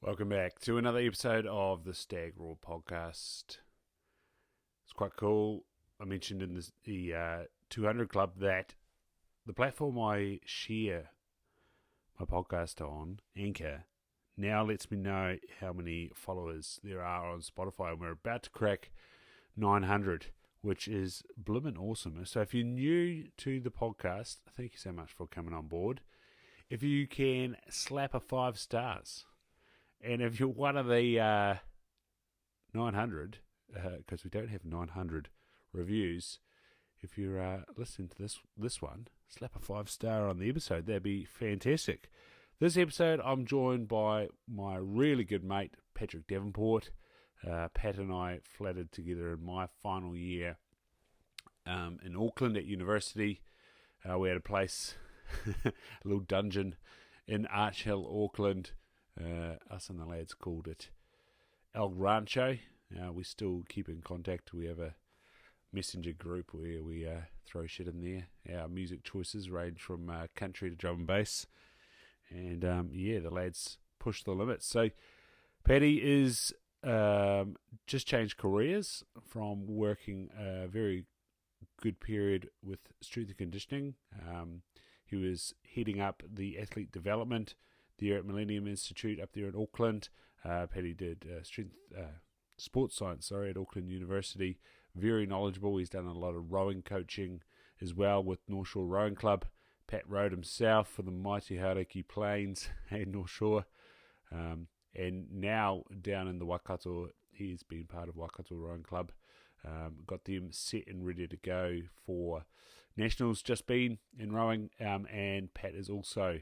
Welcome back to another episode of the Stag Raw podcast. It's quite cool. I mentioned in the 200 Club that the platform I share my podcast on, Anchor, now lets me know how many followers there are on Spotify, and we're about to crack 900, which is blimmin' awesome. So if you're new to the podcast, thank you so much for coming on board. If you can slap a 5 stars, and if you're one of the 900, because we don't have 900 reviews, if you're listening to this one, slap a 5 star on the episode. That'd be fantastic. This episode, I'm joined by my really good mate, Patrick Davenport. Pat and I flattered together in my final year in Auckland at university. We had a place, a little dungeon in Arch Hill, Auckland. Us and the lads called it El Rancho. We still keep in contact. We have a messenger group where we throw shit in there. Our music choices range from country to drum and bass. And the lads push the limits. So Paddy is just changed careers from working a very good period with strength and conditioning. He was heading up the athlete development there at Millennium Institute up there in Auckland. Paddy did sports science at Auckland University. Very knowledgeable. He's done a lot of rowing coaching as well with North Shore Rowing Club. Pat rowed himself for the mighty Hauraki Plains and North Shore. And now down in the Waikato, he's been part of Waikato Rowing Club. Got them set and ready to go for Nationals just been in rowing. And Pat is also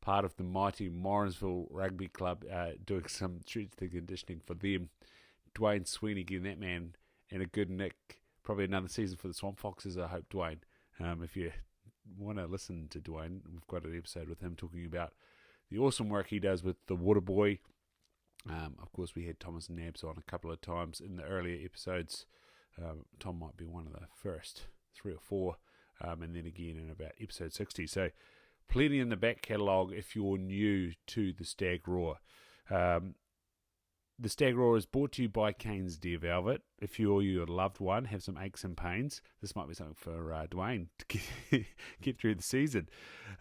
part of the mighty Morrinsville Rugby Club, doing some strength and conditioning for them. Dwayne Sweeney getting that man in a good nick. Probably another season for the Swamp Foxes, I hope, Dwayne. If you want to listen to Dwayne, we've got an episode with him talking about the awesome work he does with the Water Boy. Of course, we had Thomas Nabs on a couple of times in the earlier episodes. Tom might be one of the first 3 or 4, and then again in about episode 60. So plenty in the back catalogue if you're new to the Stag Raw. The Stag Raw is brought to you by Cane's Deer Velvet. If you or your loved one have some aches and pains, this might be something for Dwayne to get through the season.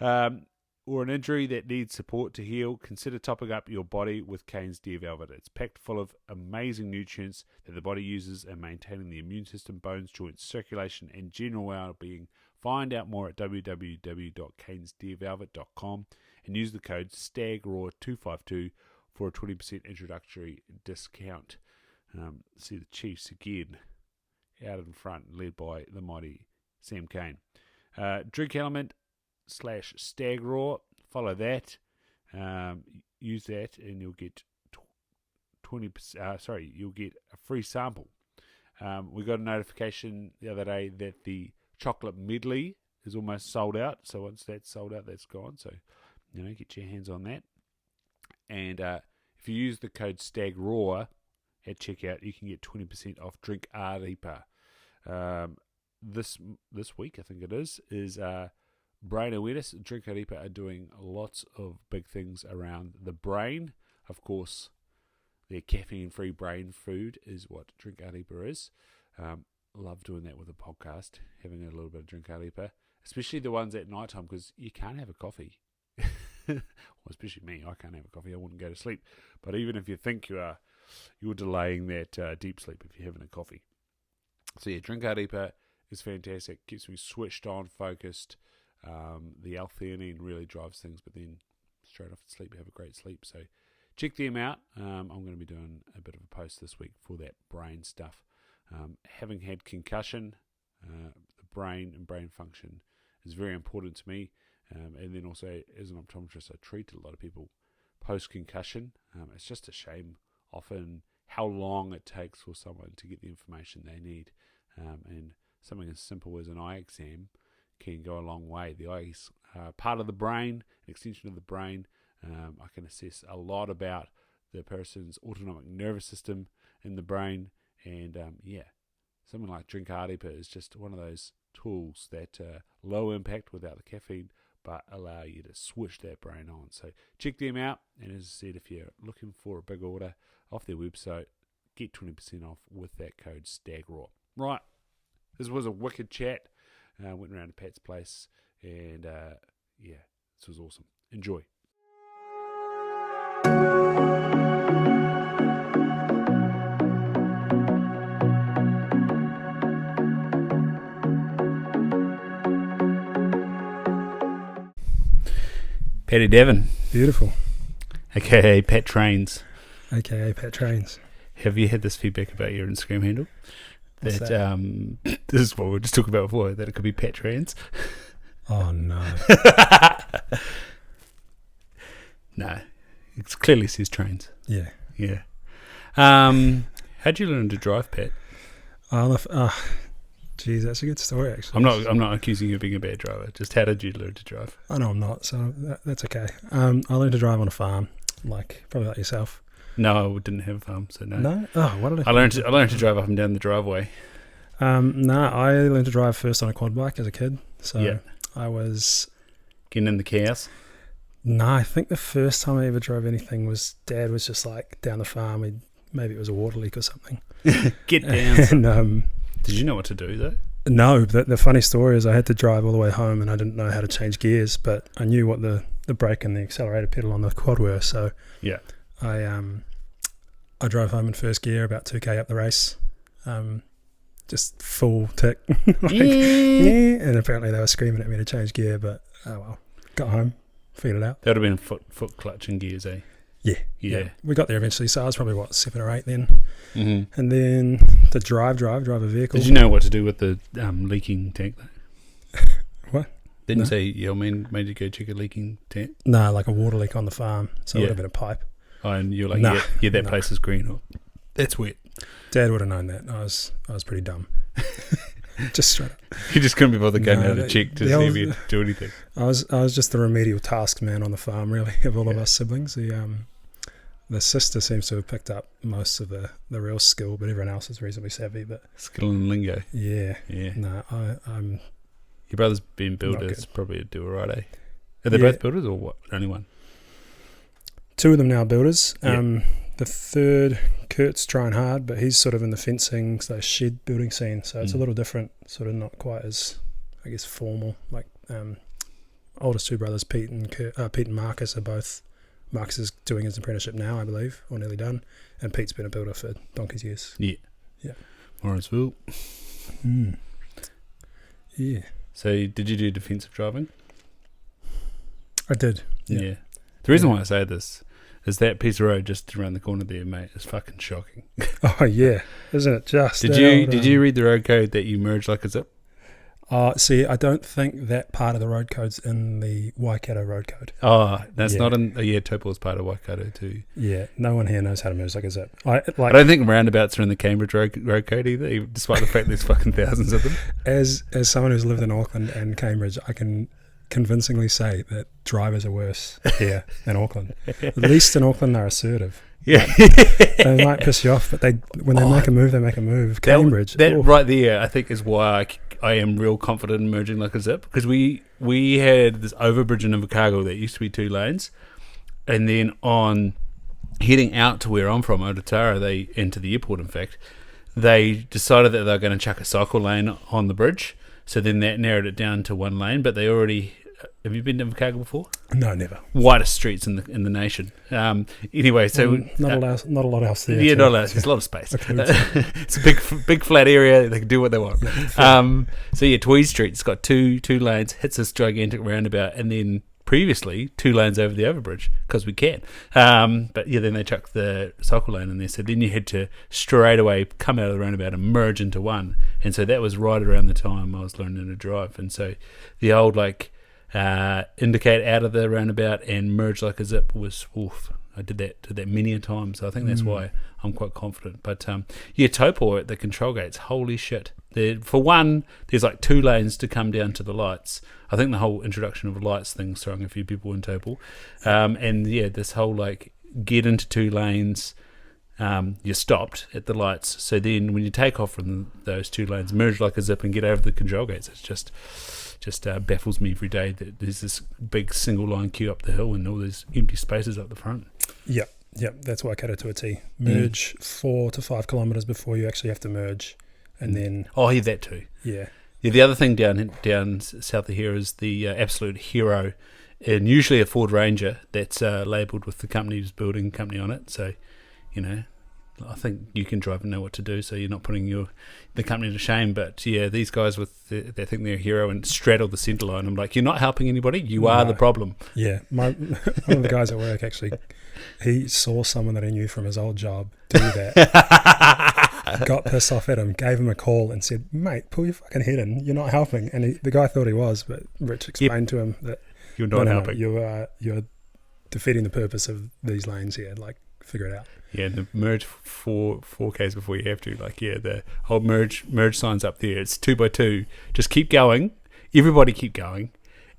Or an injury that needs support to heal, consider topping up your body with Cane's Deer Velvet. It's packed full of amazing nutrients that the body uses in maintaining the immune system, bones, joints, circulation, and general well-being. Find out more at www.canesdeervelvet.com and use the code STAGRAW252 for a 20% introductory discount. See the Chiefs again out in front, led by the mighty Sam Cane. Drink Element / Stag Raw. Follow that. Use that, and you'll get 20%. You'll get a free sample. We got a notification the other day that the chocolate medley is almost sold out. So once that's sold out, that's gone. So get your hands on that. And if you use the code Stag Raw at checkout, you can get 20% off Drink Arepa. This week, I think it is brain awareness. Drink Arepa are doing lots of big things around the brain. Of course, their caffeine-free brain food is what Drink Arepa is. Love doing that with a podcast, having a little bit of Drink Arepa, especially the ones at night time, because you can't have a coffee. Well, especially me, I can't have a coffee. I wouldn't go to sleep. But even if you think you are, you're delaying that deep sleep if you're having a coffee. So yeah, Drink Arepa is fantastic. Keeps me switched on, focused. The L-theanine really drives things, but then straight off to sleep, you have a great sleep. So check them out. I'm going to be doing a bit of a post this week for that brain stuff. Having had concussion, the brain and brain function is very important to me. And then also, as an optometrist, I treat a lot of people post-concussion. It's just a shame often how long it takes for someone to get the information they need. And something as simple as an eye exam can go a long way. The eye is part of the brain, an extension of the brain. I can assess a lot about the person's autonomic nervous system in the brain. And something like Drink Arepa is just one of those tools that low impact without the caffeine, but allow you to switch that brain on. So check them out. And as I said, if you're looking for a big order off their website, get 20% off with that code STAGRAW. Right, this was a wicked chat. Went around to Pat's place, and this was awesome. Enjoy. Patty Devon. Beautiful. AKA Pat Trains. AKA Pat Trains. Have you had this feedback about your Instagram handle? What's that? that? This is what we were just talking about before, that it could be Pat Trains. Oh, no. No. It clearly says trains. Yeah. Yeah. How'd you learn to drive, Pat? Geez, that's a good story, actually. I'm not accusing you of being a bad driver. Just how did you learn to drive? I know I'm not, so that's okay. I learned to drive on a farm, probably like yourself. No, I didn't have a farm, so no. No? Oh, what did I learned to drive up and down the driveway. No, I learned to drive first on a quad bike as a kid. So yeah. I was... Getting in the cows? No, I think the first time I ever drove anything was Dad was just like down the farm. Maybe it was a water leak or something. Get down. And, did you know what to do, though? No, the funny story is I had to drive all the way home and I didn't know how to change gears, but I knew what the brake and the accelerator pedal on the quad were. So yeah, I drove home in first gear about 2k up the race, just full tick. Yeah. And apparently they were screaming at me to change gear, but oh well, got home, figured it out. That would have been foot clutch and gears, eh? Yeah. We got there eventually, so I was probably 7 or 8 then. Mm-hmm. And then to drive a vehicle. Did you know what to do with the leaking tank, though? What? Didn't say your man made you go check a leaking tank? No, like a water leak on the farm, so it would have been a pipe. Oh, and you're like, that place is green. Or, that's wet. Dad would have known that. I was pretty dumb. Just straight up. You just couldn't be bothered going out to check to see if you do anything. I was just the remedial task man on the farm, really, of all of us siblings. The sister seems to have picked up most of the real skill, but everyone else is reasonably savvy. But skill and lingo. Yeah. No, I'm. Your brother's been builders, probably a do alright, eh? Are they both builders or what? Only one? 2 of them now builders. The third, Kurt's trying hard, but he's sort of in the fencing, shed building scene. So it's a little different, sort of not quite as, I guess, formal. Like oldest 2 brothers, Pete and Marcus are both. Marcus is doing his apprenticeship now, I believe, or nearly done. And Pete's been a builder for donkey's years. Yeah. Morrisville. Yeah. So did you do defensive driving? I did. Yeah. The reason why I say this is that piece of road just around the corner there, mate, is fucking shocking. Oh, yeah. Isn't it just? Did you read the road code that you merge like a zip? See, I don't think that part of the road code's in the Waikato road code. Oh, that's not in... Taupo's part of Waikato too. Yeah, no one here knows how to merge like a zip. I don't think roundabouts are in the Cambridge road code either, despite the fact there's fucking thousands of them. As someone who's lived in Auckland and Cambridge, I can convincingly say that drivers are worse here than Auckland. At least in Auckland, they're assertive. Yeah. They might piss you off, but when they make a move, they make a move. Cambridge. That right there, I think, is why I am real confident in merging like a zip, because we had this overbridge in Invercargill that used to be 2 lanes, and then on heading out to where I'm from, Ototara, and to the airport, in fact, they decided that they were going to chuck a cycle lane on the bridge, so then that narrowed it down to 1 lane, but they already... Have you been to Invercargill before? No, never. Widest streets in the nation. Anyway, so not a lot else there. Yeah, not a lot. There's a lot of space. It's a big flat area. They can do what they want. Tweed Street's got two lanes, hits this gigantic roundabout, and then previously 2 lanes over the overbridge because we can. Then they chucked the cycle lane in there. So then you had to straight away come out of the roundabout and merge into one. And so that was right around the time I was learning to drive. And so the old indicate out of the roundabout and merge like a zip was oof. I did that many a time, so I think that's why I'm quite confident. But Taupo at the control gates, holy shit! For one, there's 2 lanes to come down to the lights. I think the whole introduction of lights thing's throwing a few people in Taupo, this whole get into 2 lanes. You're stopped at the lights, so then when you take off from those 2 lanes, merge like a zip and get over the control gates. It's just just baffles me every day that there's this big single line queue up the hill and all these empty spaces up the front. Yep, that's why I cut it to a T. Merge 4 to 5 kilometres before you actually have to merge, and then... Oh, I hear that too. Yeah. The other thing down south of here is the Absolute Hero, and usually a Ford Ranger that's labelled with the company's building company on it. So, I think you can drive and know what to do, so you're not putting the company to shame. But yeah, these guys they think they're a hero and straddle the centre line. I'm like, you're not helping anybody. You are the problem. Yeah, one of the guys at work actually, he saw someone that he knew from his old job do that. Got pissed off at him, gave him a call, and said, "Mate, pull your fucking head in. You're not helping." And the guy thought he was, but Rich explained to him that you're not helping. You're defeating the purpose of these lanes here. Like, figure it out. Yeah, and the merge 4Ks before you have to. Like, yeah, the whole merge sign's up there. It's 2x2. Just keep going. Everybody keep going.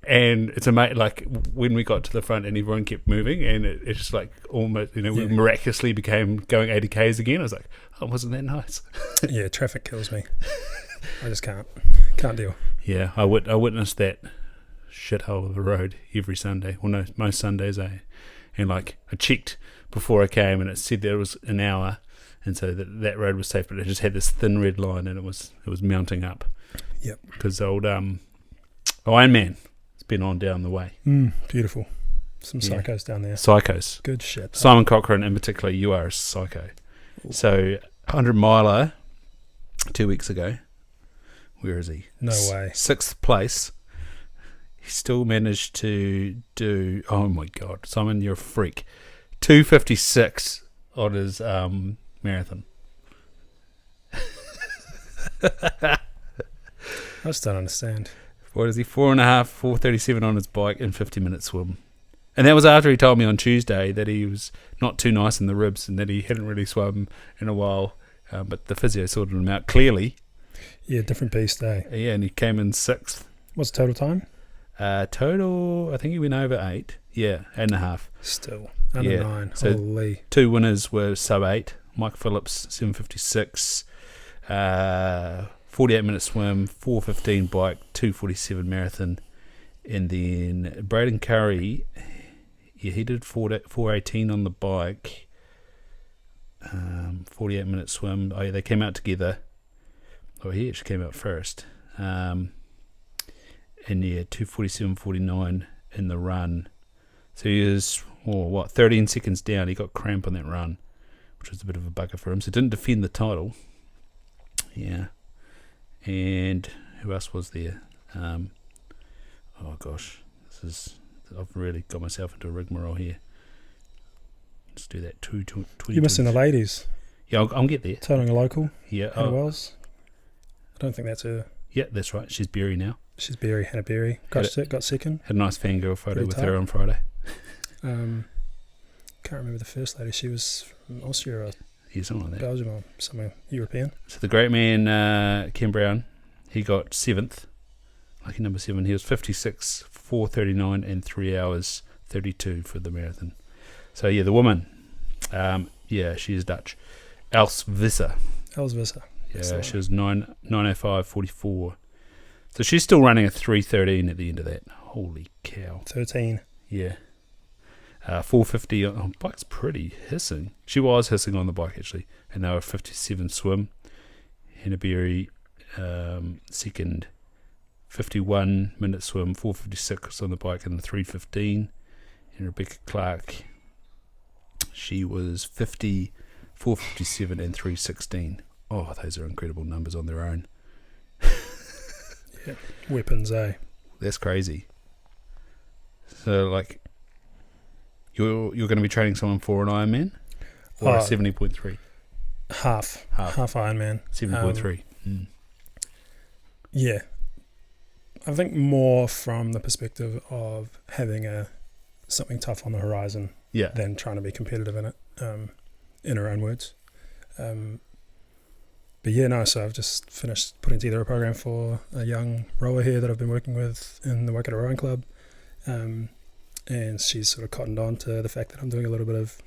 And it's amazing. Like, when we got to the front and everyone kept moving, and it's just like almost, we miraculously became going 80Ks again. I was like, oh, wasn't that nice? Yeah, traffic kills me. I just can't deal. Yeah, I witnessed that shithole of a road every Sunday. Well, no, most Sundays, and like I checked before I came, and it said there was an hour, and so that road was safe, but it just had this thin red line, and it was mounting up. Yep. Because old Iron Man has been on down the way. Beautiful. Some psychos down there. Psychos. Good shit. Simon Cochrane in particular, you are a psycho. Ooh. So 100 miler 2 weeks ago. Where is he? No way. 6th place. He still managed to do, oh my God, Simon, you're a freak. 2:56 on his marathon. I just don't understand. What is he? 4.5, 4:37 on his bike and 50-minute swim. And that was after he told me on Tuesday that he was not too nice in the ribs and that he hadn't really swum in a while. But the physio sorted him out clearly. Yeah, different beast, eh? Yeah, and he came in 6th. What's the total time? Total, I think he went over 8. Yeah, 8.5. Still, under 9. So holy. 2 winners were sub 8. Mike Phillips, 7:56. 48-minute swim, 4:15 bike, 2:47 marathon. And then Braden Curry, he did 4:18 on the bike. 48-minute swim. Oh, yeah, they came out together. Oh, he actually came out first. And 2:47.49 in the run. So he was 13 seconds down. He got cramp on that run, which was a bit of a bugger for him. So didn't defend the title. Yeah. And who else was there? Oh gosh, I've really got myself into a rigmarole here. Let's do that. 20. You're missing the ladies. Yeah, I'll get there. Totaling a local. Yeah. Hannah Wells. I don't think that's her. Yeah, that's right. She's Berry now. She's Berry, Hannah Berry. Got second. Had a nice fangirl photo with her on Friday. Can't remember the first lady. She was from Austria or something like that. Belgium or somewhere European. So the great man, Ken Brown, he got 7th. Lucky number 7. He was 56, 4:39 and 3 hours 32 for the marathon. So yeah, the woman, she is Dutch. Els Visser. Yeah, she was 9:05.44. So she's still running a 3:13 at the end of that. Holy cow. 13. Yeah. 4:50 on bike's pretty hissing. She was hissing on the bike actually. And they were 57 swim. Hannah Berry, second. 51-minute swim, 4:56 on the bike and 3:15. And Rebecca Clark, she was 50, 4:57 and 3:16. Oh, those are incredible numbers on their own. Yeah, weapons, eh? That's crazy. So, like, you're going to be training someone for an Ironman or a 70.3? Half Ironman. 70.3. Yeah. I think more from the perspective of having something tough on the horizon than trying to be competitive in it, in her own words. But yeah, no, so I've just finished putting together a program for a young rower here that I've been working with in the Waikato Rowing Club. And she's sort of cottoned on to the fact that I'm doing a little bit of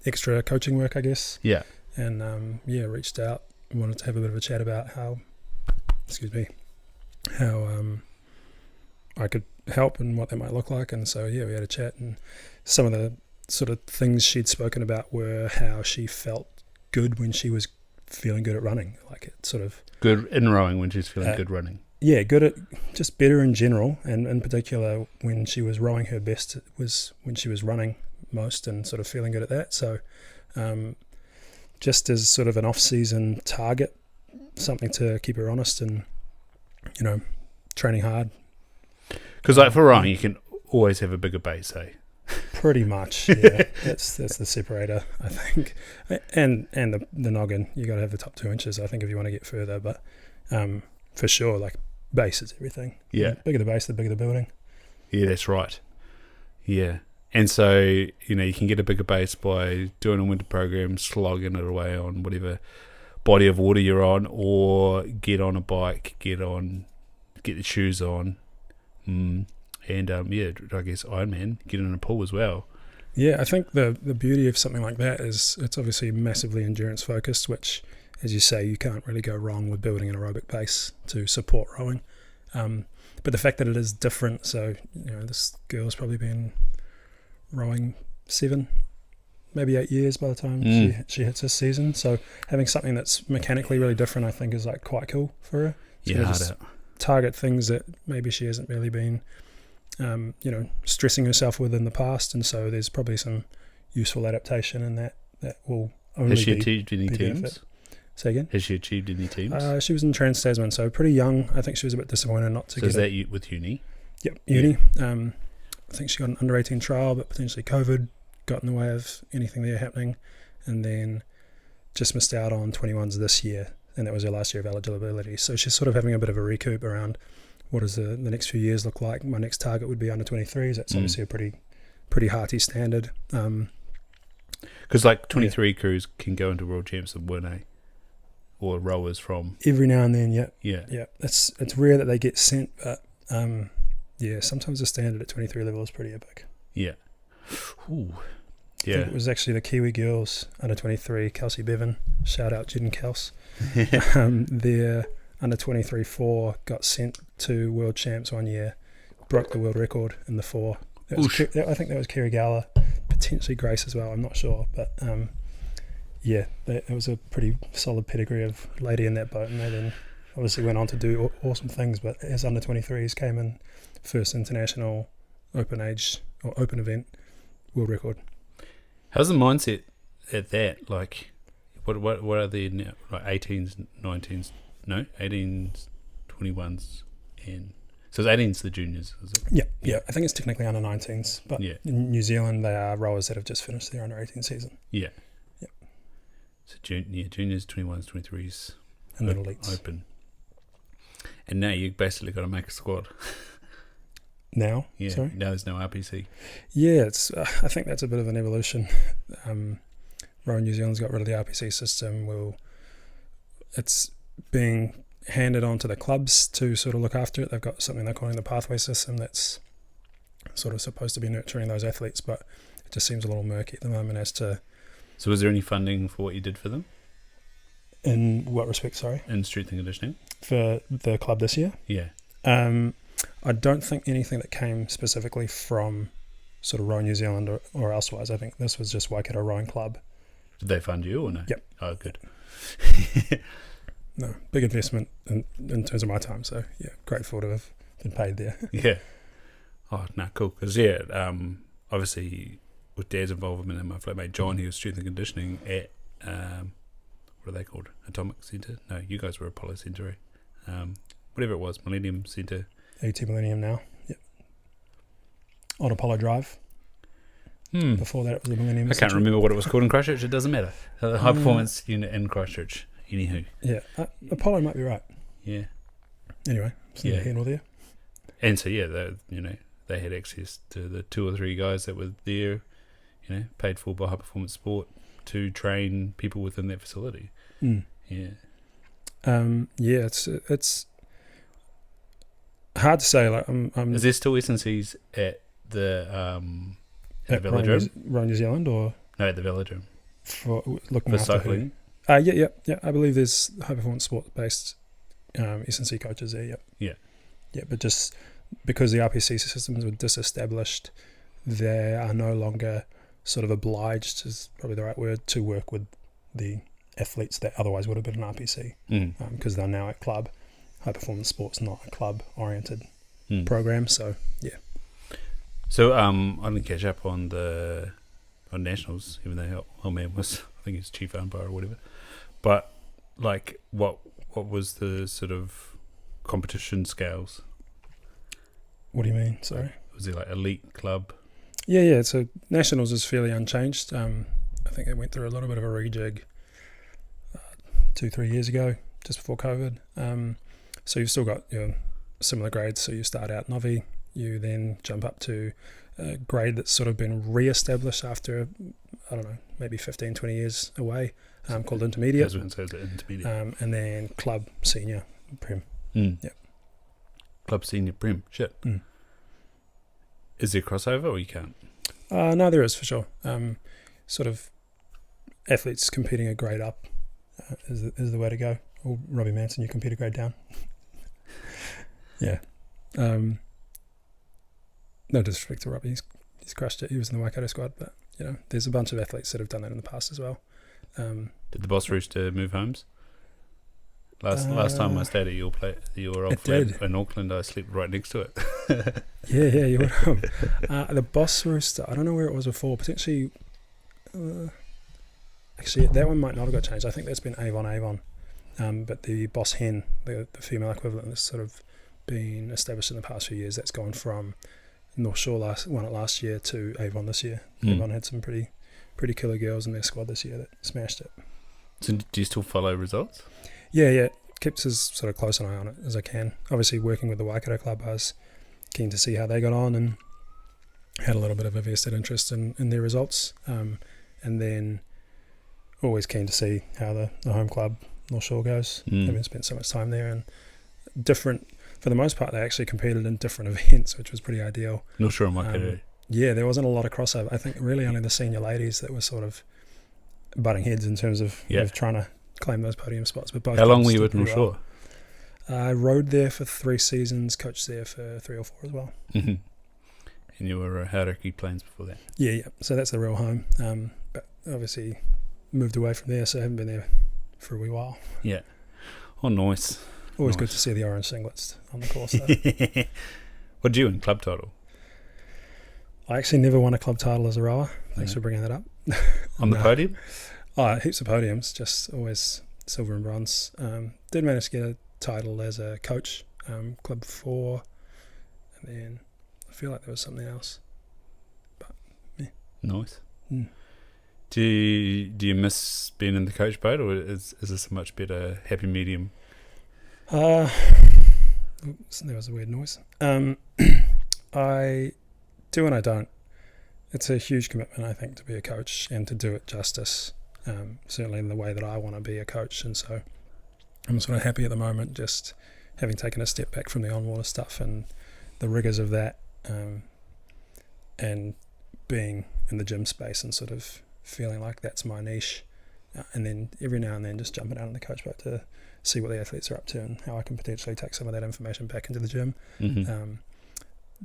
extra coaching work, I guess. Yeah. And reached out, wanted to have a bit of a chat about how I could help and what that might look like. And so, yeah, we had a chat, and some of the sort of things she'd spoken about were how she felt good when she was feeling good at running. Like it sort of... Good in rowing when she's feeling good running. Yeah, good at... Just better in general, and in particular when she was rowing her best was when she was running most and sort of feeling good at that. So just as sort of an off-season target, something to keep her honest and, you know, training hard. Because like for rowing, you can always have a bigger base, eh? Pretty much, yeah. that's the separator, I think. And the noggin, you got to have the top 2 inches, I think, if you want to get further. But for sure, like, base is everything. Yeah. The bigger the base, the bigger the building. Yeah, that's right. Yeah. And so, you know, you can get a bigger base by doing a winter program, slogging it away on whatever body of water you're on, or get on a bike, get the shoes on, and yeah, I guess Ironman, get in a pool as well. Yeah, I think the beauty of something like that is it's obviously massively endurance focused, which, as you say, you can't really go wrong with building an aerobic base to support rowing. But the fact that it is different, so, you know, this girl's probably been rowing 7, maybe 8 years by the time she hits this season. So having something that's mechanically really different, I think, is like quite cool for her. So Yeah, hard out. Target things that maybe she hasn't really been, you know, stressing herself with in the past, and so there's probably some useful adaptation in that will only Has she achieved any teams? Benefit. Say again? Has she achieved any teams? She was in Trans-Tasman, so pretty young. I think she was a bit disappointed not to so get is that with uni? Yep, uni. Yeah. I think she got an under-18 trial, but potentially COVID got in the way of anything there happening, and then just missed out on 21s this year, and that was her last year of eligibility. So she's sort of having a bit of a recoup around what does the next few years look like. My next target would be under 23s. That's obviously a pretty hearty standard. Because like 23 crews can go into world champs and win, eh? Or rowers from... Every now and then, yeah. Yeah. It's rare that they get sent, but yeah, sometimes the standard at 23 level is pretty epic. Yeah. Ooh. Yeah. I think it was actually the Kiwi girls under 23, Kelsey Bevan, shout out Jed and Kels. Their under 23 4 got sent to world champs one year, broke the world record in the 4. I think that was Kerry Gala, potentially Grace as well, I'm not sure, but yeah, it was a pretty solid pedigree of lady in that boat, and they then obviously went on to do awesome things, but as under 23s came in first international open age or open event world record. How's the mindset at that? Like, what are the now? Like 18s, 19s, no, 18s, 21s, and so 18s the juniors, is it? Yeah. I think it's technically under 19s, but in New Zealand they are rowers that have just finished their under 18 season. Yeah. So juniors, 21s, 23s, and then elites open. And now you basically got to make a squad. Now? Yeah. Sorry? Now there's no RPC. Yeah, it's. I think that's a bit of an evolution. Rowing New Zealand's got rid of the RPC system. It's being handed on to the clubs to sort of look after it. They've got something they're calling the pathway system that's sort of supposed to be nurturing those athletes, but it just seems a little murky at the moment as to... So was there any funding for what you did for them? In what respect, sorry? In strength and conditioning? For the club this year? Yeah. I don't think anything that came specifically from sort of Rowing New Zealand or elsewise. I think this was just Waikato Rowing Club. Did they fund you or no? Yep. Oh, good. No, big investment in terms of my time. So, yeah, grateful to have been paid there. Yeah. Oh, no, cool. Because, obviously with Dad's involvement and my flatmate John, he was strength and conditioning at, what are they called? Atomic Centre? No, you guys were Apollo Centre. Whatever it was, Millennium Centre. AT Millennium now. Yep. On Apollo Drive. Before that, it was the Millennium. I can't remember what it was called in Christchurch. It doesn't matter. The high performance unit in Christchurch. Anywho. Yeah, Apollo might be right. Yeah. Anyway, it's neither here nor there. And so they had access to the 2 or 3 guys that were there, paid for by High Performance Sport to train people within that facility. Yeah. It's hard to say. Like, is there still S&Cs at the velodrome? Rowing New Zealand, or no, at the velodrome for looking for after cycling? Yeah. I believe there's high performance sport based S&C coaches there. Yep. Yeah. Yeah, but just because the RPC systems were disestablished, they are no longer sort of obliged, is probably the right word, to work with the athletes that otherwise would have been an RPC, because they're now at club. High performance sports, not a club oriented program. So yeah. So I didn't catch up on nationals, even though old man was, I think he's chief umpire or whatever. But like, what was the sort of competition scales? What do you mean? Sorry. Was it like elite club? Yeah. So nationals is fairly unchanged. I think it went through a little bit of a rejig 2-3 years ago, just before COVID. So you've still got your similar grades. So you start out novi, you then jump up to a grade that's sort of been re-established after, I don't know, maybe 15, 20 years away, called intermediate. Intermediate. And then club, senior, prem. Yep. Club, senior, prem. Shit. Is there crossover or you can't? No, there is for sure. Sort of athletes competing a grade up is the way to go. Or Robbie Manson, you compete a grade down. Yeah. No disrespect to Robbie, he's crushed it. He was in the Waikato squad, but there's a bunch of athletes that have done that in the past as well. Did the Boss Rooster move homes? Last time I stayed at your old flat in Auckland, I slept right next to it. Yeah, you would have. The Boss Rooster, I don't know where it was before. Potentially, actually, that one might not have got changed. I think that's been Avon. But the Boss Hen, the female equivalent, has sort of been established in the past few years. That's gone from North Shore won it last year to Avon this year. Avon had some pretty killer girls in their squad this year that smashed it. So do you still follow results? Yeah. Kept as sort of close an eye on it as I can. Obviously, working with the Waikato club, I was keen to see how they got on and had a little bit of a vested interest in their results. And then always keen to see how the home club, North Shore, goes. Having spent so much time there, and different, for the most part, they actually competed in different events, which was pretty ideal. North Shore and Waikato. Yeah, there wasn't a lot of crossover. I think really only the senior ladies that were sort of butting heads in terms of trying to claim those podium spots. But both. How long were you at North Shore? I rode there for 3 seasons, coached there for 3 or 4 as well. And you were Hauraki Plains before that? Yeah. So that's the real home. But obviously moved away from there, so I haven't been there for a wee while. Yeah. Oh, nice. Always good to see the orange singlets on the course, though. What did you win? Club title? I actually never won a club title as a rower. Thanks for bringing that up. On the podium? Oh, heaps of podiums, just always silver and bronze. Did manage to get a title as a coach, Club 4, and then I feel like there was something else. But, yeah. Nice. Do you miss being in the coach boat, or is this a much better happy medium? Oops, there was a weird noise. I do and I don't. It's a huge commitment, I think, to be a coach and to do it justice, certainly in the way that I want to be a coach. And so I'm sort of happy at the moment, just having taken a step back from the on-water stuff and the rigours of that, and being in the gym space and sort of feeling like that's my niche. And then every now and then just jumping out on the coach boat to see what the athletes are up to and how I can potentially take some of that information back into the gym.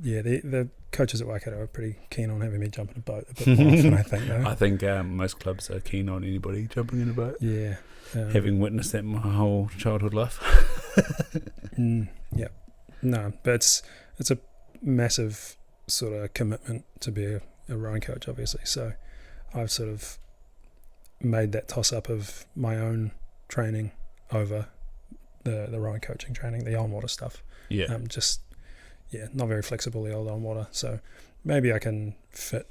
The coaches at Waikato are pretty keen on having me jump in a boat a bit more often, I think. Though. I think most clubs are keen on anybody jumping in a boat. Yeah. Having witnessed that my whole childhood life. Yeah. No, but it's a massive sort of commitment to be a rowing coach, obviously. So I've sort of made that toss-up of my own training over the rowing coaching training, the on-water stuff. Yeah. Not very flexible, the old on-water. So maybe I can fit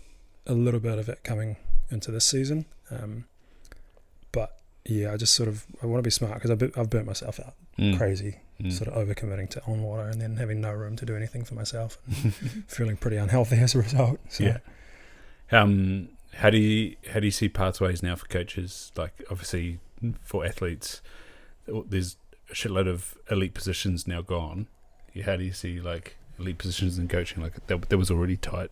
a little bit of it coming into this season. But yeah, I want to be smart because I've burnt myself out crazy, sort of overcommitting to on-water and then having no room to do anything for myself and feeling pretty unhealthy as a result. So. Yeah. How do you see pathways now for coaches? Like, obviously, for athletes, there's a shitload of elite positions now gone. How do you see, like, elite positions in coaching? Like, that was already tight.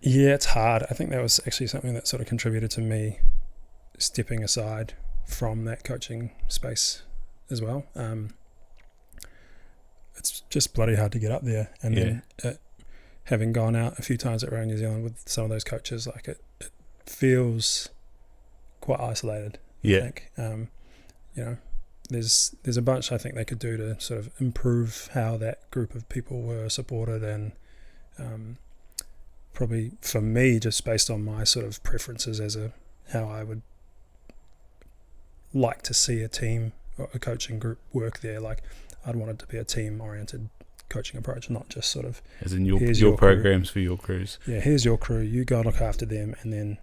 Yeah, it's hard. I think that was actually something that sort of contributed to me stepping aside from that coaching space as well. it's just bloody hard to get up there. And Yeah. then having gone out a few times at Rowing New Zealand with some of those coaches, like it feels quite isolated. I Yeah. think. You know, there's a bunch I think they could do to sort of improve how that group of people were supported, and probably for me, just based on my sort of preferences as how I would like to see a team or a coaching group work there. Like I'd want it to be a team-oriented coaching approach, not just sort of As in your here's your programs for your crews. yeah, here's your crew, you go look after them, and then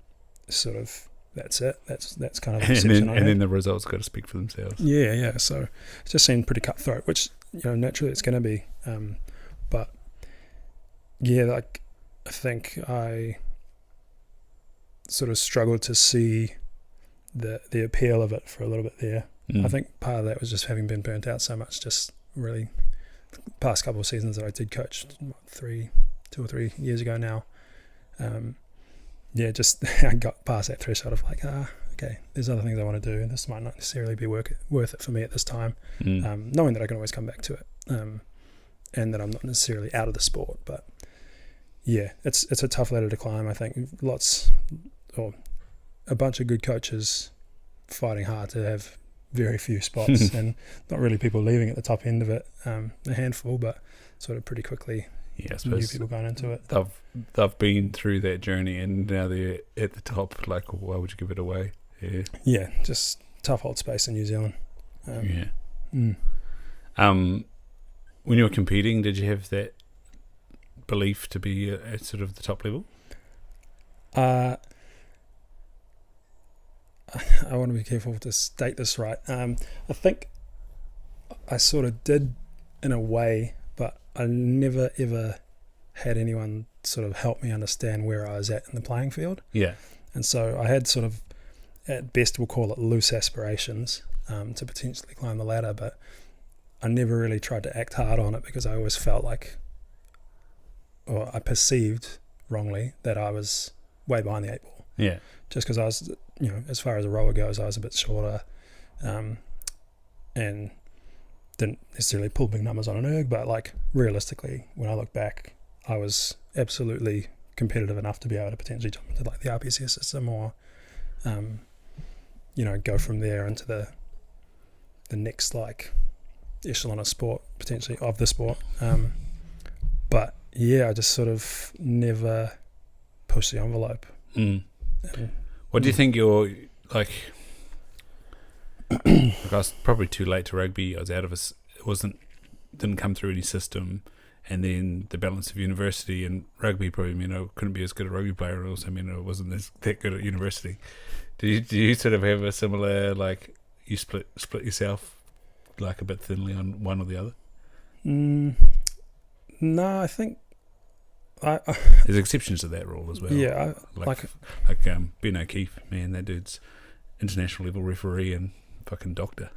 sort of that's it. That's kind of the perception I And had. then the results got to speak for themselves. Yeah. So it just seemed pretty cutthroat, which naturally it's going to be. But yeah, like I think I sort of struggled to see the appeal of it for a little bit there. I think part of that was just having been burnt out so much. Just really, past couple of seasons that I did coach, 2 or 3 years ago now. Just I got past that threshold of like, okay, there's other things I want to do, and this might not necessarily be worth it for me at this time. Knowing that I can always come back to it, and that I'm not necessarily out of the sport. But yeah, it's a tough ladder to climb. I think a bunch of good coaches fighting hard to have very few spots, and not really people leaving at the top end of it. A handful, but sort of pretty quickly. Yeah, I New suppose people going into it. they've been through that journey, and now they're at the top. Like, why would you give it away? Yeah, just tough old space in New Zealand. When you were competing, did you have that belief to be at sort of the top level? I want to be careful to state this right. I think I sort of did in a way, but I never ever had anyone sort of help me understand where I was at in the playing field. Yeah. And so I had sort of, at best we'll call it loose aspirations to potentially climb the ladder, but I never really tried to act hard on it because I always felt like, or I perceived wrongly, that I was way behind the 8 ball. Yeah. Just because I was, as far as a rower goes, I was a bit shorter, and didn't necessarily pull big numbers on an erg, but like realistically, when I look back, I was absolutely competitive enough to be able to potentially jump into like the RPCS system, or go from there into the next like echelon of sport, potentially of the sport. But yeah, I just sort of never pushed the envelope. What do you think you're like? I was probably too late to rugby. I was out of didn't come through any system, and then the balance of university and rugby probably meant I couldn't be as good a rugby player, and also meant I wasn't that good at university. Do you sort of have a similar, like, you split yourself like a bit thinly on one or the other? No, I think there's exceptions to that rule as well. Yeah, like Ben O'Keefe, man, that dude's international level referee and fucking doctor.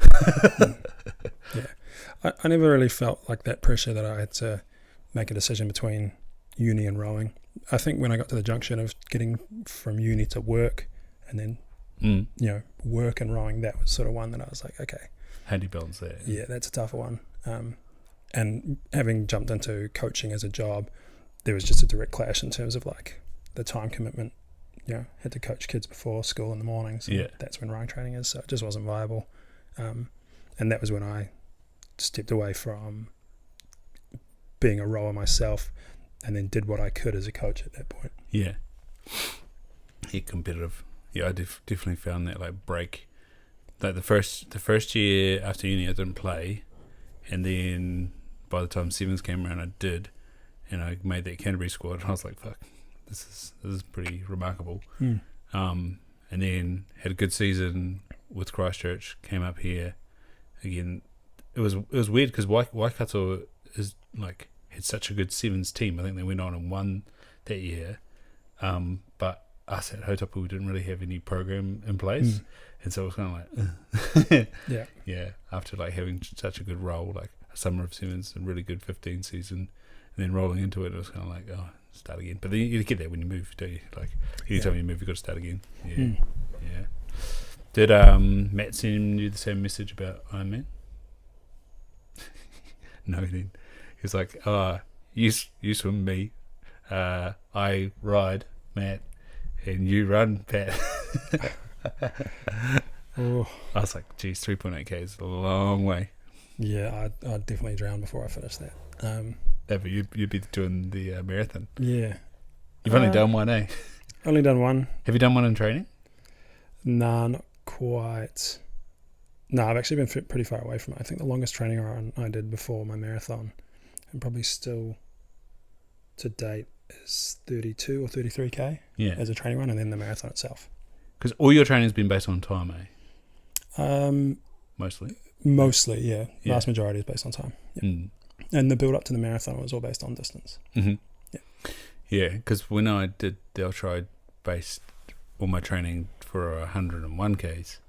Yeah, I never really felt like that pressure that I had to make a decision between uni and rowing. I think when I got to the junction of getting from uni to work, and then work and rowing, that was sort of one that I was like, okay, how do you balance that? Yeah, that's a tougher one. And having jumped into coaching as a job, there was just a direct clash in terms of like the time commitment. Had to coach kids before school in the mornings. And that's when rowing training is, so it just wasn't viable. And that was when I stepped away from being a rower myself, and then did what I could as a coach at that point. Yeah, competitive. Yeah, I definitely found that like break. Like the first year after uni, I didn't play, and then by the time sevens came around, I did, and I made that Canterbury squad. And I was like, "Fuck, this is pretty remarkable." And then had a good season with Christchurch. Came up here again. It was weird because Waikato is like had such a good sevens team. I think they went on and won that year, but us at Hautapu didn't really have any program in place, and so it was kind of like yeah. After like having such a good role, like a summer of sevens and really good 15 season, and then rolling into it, it was kind of like, oh, start again. But then you get that when you move, don't you? Like anytime you move, you got to start again. Yeah. Did Matt send you the same message about Iron Man? No, he didn't. He's like, you swim, me. I ride, Matt, and you run, Pat. Oh. I was like, geez, 3.8k is a long way. Yeah, I'd definitely drown before I finish that. Yeah, but you'd be doing the marathon. Yeah. You've only done one, eh? Only done one. Have you done one in training? Nah, not quite. No, I've actually been pretty far away from it. I think the longest training run I did before my marathon, and probably still to date, is 32 or 33k as a training run, and then the marathon itself. Because all your training's been based on time, eh? Mostly, yeah. Vast majority is based on time. Yeah. And the build up to the marathon was all based on distance. Yeah, because when I did the ultra, I based all my training for 101k's,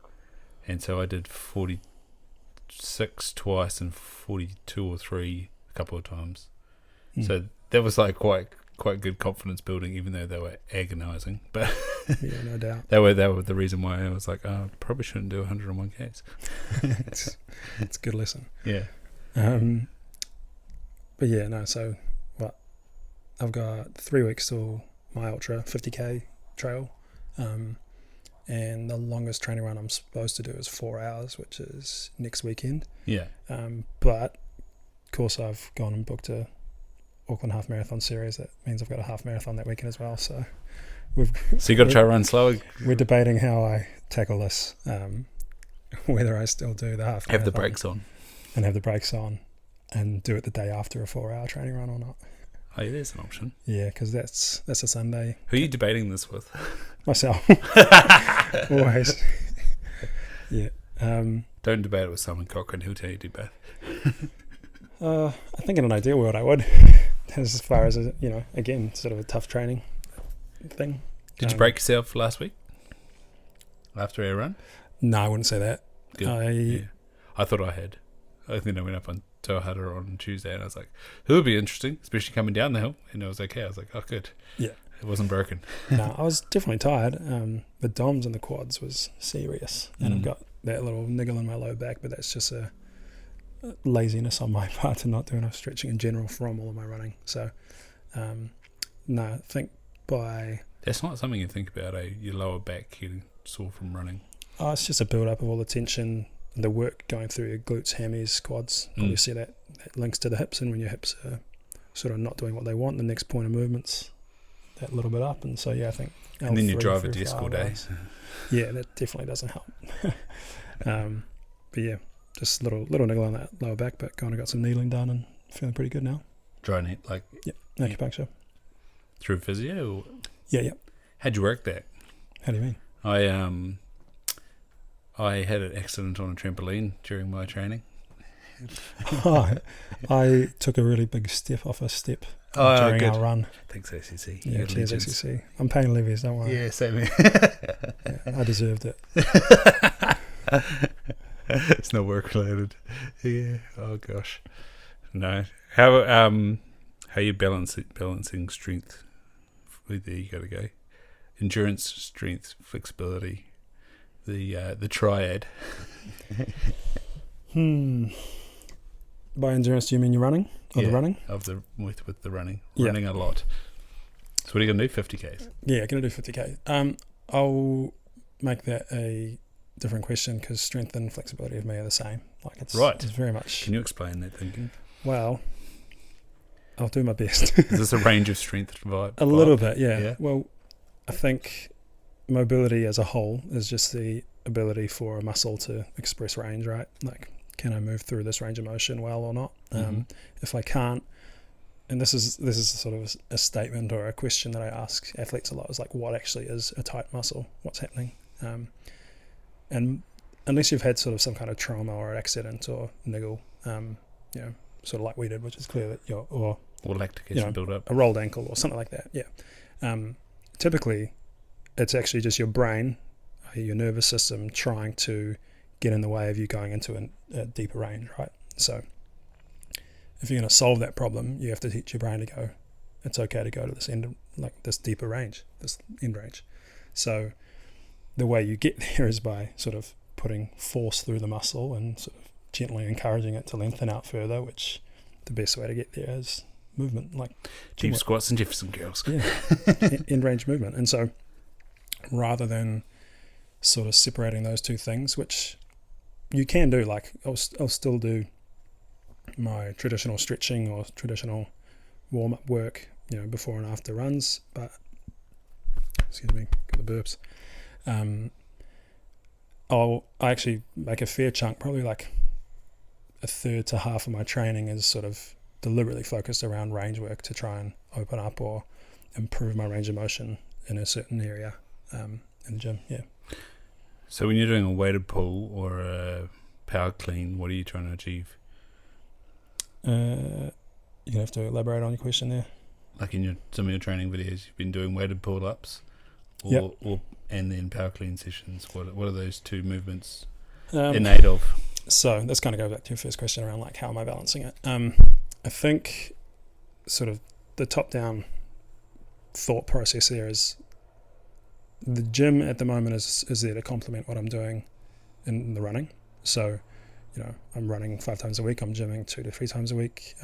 and so I did 46 twice and 42 or 3 a couple of times. So that was like quite good confidence building, even though they were agonizing. But yeah, no doubt. They were the reason why I was like, I probably shouldn't do 101k's. It's a good lesson. Yeah. But yeah, no. So I've got 3 weeks till my ultra 50k trail, and the longest training run I'm supposed to do is 4 hours, which is next weekend. Yeah. But of course I've gone and booked a Auckland Half Marathon series. That means I've got a half marathon that weekend as well. So you got to try to run slower. We're debating how I tackle this. Whether I still do the half marathon, have the brakes on, and do it the day after a 4-hour training run or not. Oh, yeah, there's an option. Yeah, because that's a Sunday. Who are you debating this with? Myself. Always. Yeah. Don't debate it with Simon Cochran. He'll tell you to do both. I think in an ideal world I would. As far as, again, sort of a tough training thing. Did you break yourself last week? After our run? No, I wouldn't say that. Good. I thought I had. I think I went up on Tohara on Tuesday, and I was like, it would be interesting, especially coming down the hill. And it was okay. I was like, oh, good. Yeah. It wasn't broken. No, I was definitely tired. The DOMS and the quads was serious. And I've got that little niggle in my low back, but that's just a laziness on my part to not do enough stretching in general from all of my running. So, no, I think by... That's not something you think about, your lower back getting sore from running. Oh, it's just a build-up of all the tension, the work going through your glutes, hammies, quads. Probably see that links to the hips, and when your hips are sort of not doing what they want, the next point of movement's that little bit up. And so, yeah, I think... And then you drive a desk all day. Yeah, that definitely doesn't help. But yeah, just little niggle on that lower back, but kind of got some needling done and feeling pretty good now. Dry net, like... Yeah, acupuncture. Through physio? Or? Yeah. How'd you work that? How do you mean? I had an accident on a trampoline during my training. I took a really big step off a step during our run. Thanks, ACC. Yeah, cheers, ACC. I'm paying levies, don't worry. Yeah, same here. I deserved it. It's not work related. Yeah. Oh gosh. No. How you balancing strength? There you got to go. Endurance, strength, flexibility. The triad. By endurance, do you mean you're running? Or the running? With the running. Running a lot. So what are you going to do, 50Ks? Yeah, going to do 50K. I'll make that a different question because strength and flexibility of me are the same. It's very much... Can you explain that thinking? Well, I'll do my best. Is this a range of strength vibe? A little bit, yeah. Well, I think mobility as a whole is just the ability for a muscle to express range, right? Like, can I move through this range of motion well or not? If I can't, and this is sort of a statement or a question that I ask athletes a lot, is like, what actually is a tight muscle? What's happening? And unless you've had sort of some kind of trauma or accident or niggle, sort of like we did, which is clear that or lactic acid build up, a rolled ankle or something like that. Yeah. Typically, it's actually just your brain, your nervous system trying to get in the way of you going into a deeper range, right? So if you're going to solve that problem, you have to teach your brain to go, it's okay to go to this end, like this deeper range, this end range. So the way you get there is by sort of putting force through the muscle and sort of gently encouraging it to lengthen out further, which the best way to get there is movement, like Deep squats and Jefferson curls. Yeah, end range movement. And so rather than sort of separating those two things, which you can do, like I'll still do my traditional stretching or traditional warm-up work, before and after runs, but excuse me, got the burps. I actually make a fair chunk, probably like a third to half of my training is sort of deliberately focused around range work to try and open up or improve my range of motion in a certain area in the gym. Yeah. So when you're doing a weighted pull or a power clean, what are you trying to achieve? You're gonna have to elaborate on your question there. Like in some of your training videos, you've been doing weighted pull-ups, Yep. and then power clean sessions. What are those two movements in innate of? So that's kind of go back to your first question around like how am I balancing it. I think sort of the top-down thought process there is the gym at the moment is there to complement what I'm doing in the running. So, I'm running 5 times a week. I'm gymming 2 to 3 times a week.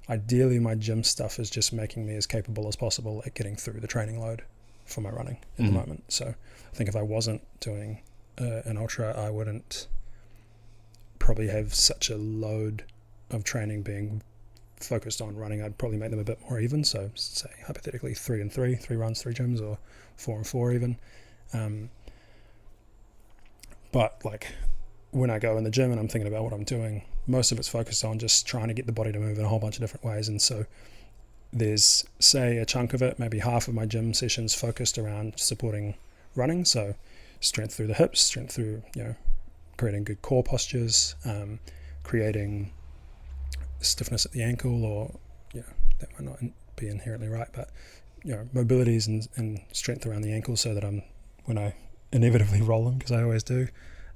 Ideally, my gym stuff is just making me as capable as possible at getting through the training load for my running at the moment. So I think if I wasn't doing an ultra, I wouldn't probably have such a load of training being focused on running. I'd probably make them a bit more even. So say hypothetically 3 and 3 runs, 3 gyms, or 4 and 4 even. But like when I go in the gym and I'm thinking about what I'm doing, most of it's focused on just trying to get the body to move in a whole bunch of different ways. And so there's, say, a chunk of it, maybe half of my gym sessions focused around supporting running. So strength through the hips, strength through, creating good core postures, creating stiffness at the ankle, or, that might not be inherently right, but, mobilities and strength around the ankle so that when I inevitably roll them, because I always do,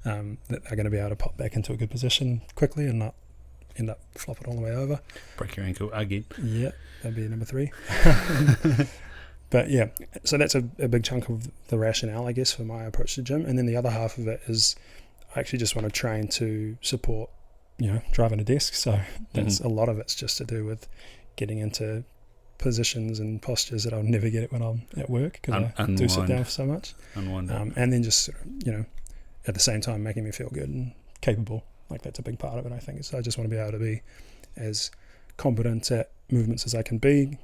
that they're going to be able to pop back into a good position quickly and not end up flopping all the way over. Break your ankle again. Yeah, that'd be number 3. But yeah, so that's a big chunk of the rationale, I guess, for my approach to gym. And then the other half of it is I actually just want to train to support, driving a desk. So that's a lot of it's just to do with getting into positions and postures that I'll never get it when I'm at work, because I do sit down for so much. And then just, at the same time making me feel good and capable. Like that's a big part of it, I think. So I just want to be able to be as competent at movements as I can be,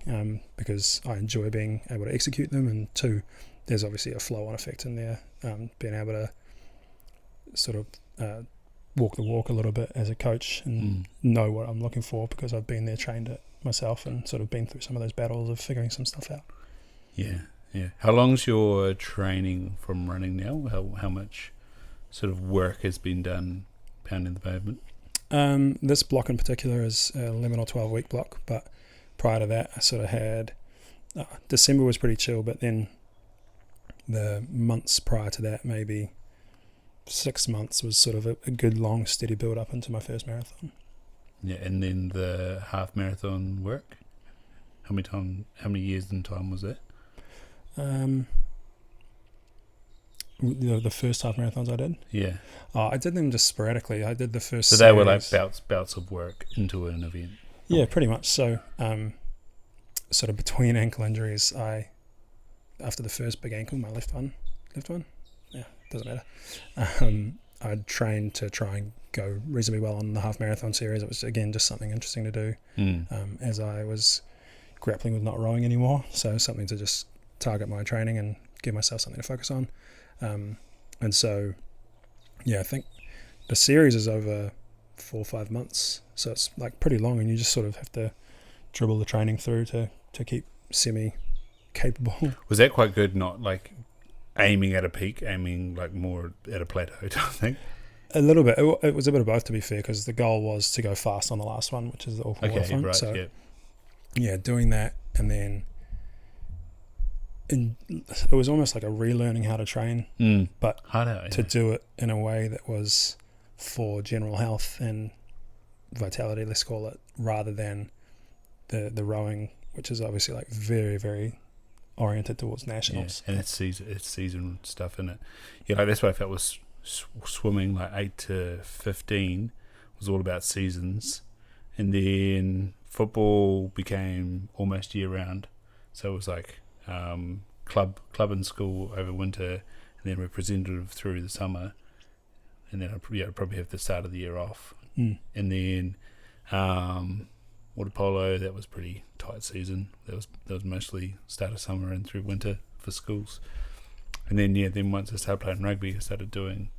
because I enjoy being able to execute them. And 2, there's obviously a flow-on effect in there, being able to sort of walk the walk a little bit as a coach and know what I'm looking for, because I've been there, trained it myself, and sort of been through some of those battles of figuring some stuff out. Yeah. How long's your training from running now? How much sort of work has been done pounding the pavement? This block in particular is an 11 or 12 week block, but prior to that I sort of had December was pretty chill, but then the months prior to that, maybe 6 months, was sort of a good long steady build up into my first marathon. Yeah, and then the half marathon work, how many years in time was that? The first half marathons I did? Yeah. I did them just sporadically. I did the first So they were like bouts of work into an event? Yeah, pretty much. So sort of between ankle injuries, after the first big ankle, my left one? Yeah, doesn't matter. I'd trained to try and go reasonably well on the half marathon series. It was, again, just something interesting to do as I was grappling with not rowing anymore. So something to just target my training and give myself something to focus on. And so, yeah, I think the series is over 4 or 5 months. So it's like pretty long, and you just sort of have to dribble the training through to keep semi-capable. Was that quite good, not like aiming at a peak, aiming like more at a plateau type thing? A little bit. It was a bit of both, to be fair, because the goal was to go fast on the last one, which is the awful lot of fun. Right, so, yeah, doing that, and then it was almost like a relearning how to train, but to do it in a way that was for general health and vitality, let's call it, rather than the rowing, which is obviously like very, very oriented towards nationals. Yeah, and it's season stuff in it. Yeah, like that's what I felt was swimming, like 8 to 15 was all about seasons, and then football became almost year round. So it was like club and school over winter, and then representative through the summer, and then I'd probably have the start of the year off, and then water polo. That was pretty tight season. That was mostly start of summer and through winter for schools, and then once I started playing rugby, I started doing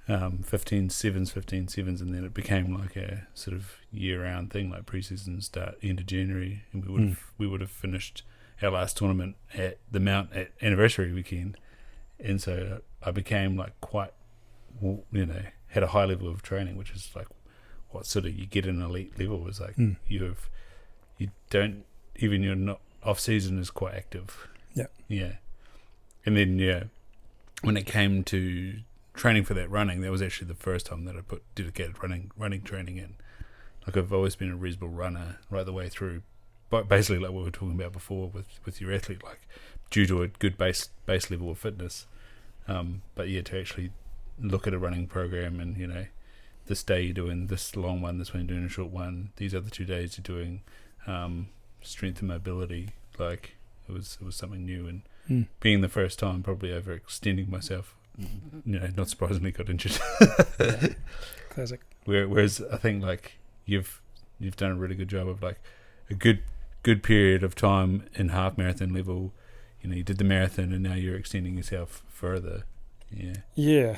15 sevens, and then it became like a sort of year-round thing, like pre-season start end of January, and we would have finished our last tournament at the Mount at anniversary weekend, and so I became like quite, had a high level of training, which is like what sort of you get an elite level is like you don't even your not off season is quite active. Yeah, and then when it came to training for that running, that was actually the first time that I put dedicated running training in. Like I've always been a reasonable runner right the way through, but basically like what we were talking about before with your athlete, like due to a good base level of fitness. But to actually look at a running program and this day you're doing this long one, this one you're doing a short one, these other 2 days you're doing strength and mobility. Like it was something new, and being the first time, probably overextending myself. Not surprisingly got injured. Classic. Whereas I think like you've done a really good job of like a good period of time in half marathon level. You did the marathon and now you're extending yourself further. Yeah.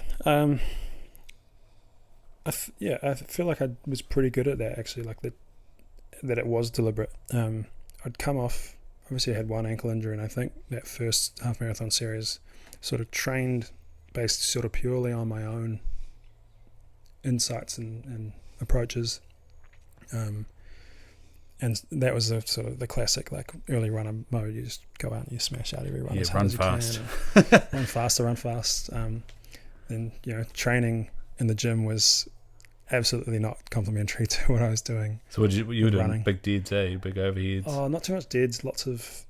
I feel like I was pretty good at that actually. Like that it was deliberate. I'd come off. Obviously, I had one ankle injury, and I think that first half marathon series sort of trained based sort of purely on my own insights and approaches, and that was sort of the classic like early runner mode. You just go out and you smash out every run as hard as you can. Run fast. And training in the gym was absolutely not complementary to what I was doing. So what you were doing? Running. Big deads, big overheads? Oh, not too much deads. Lots of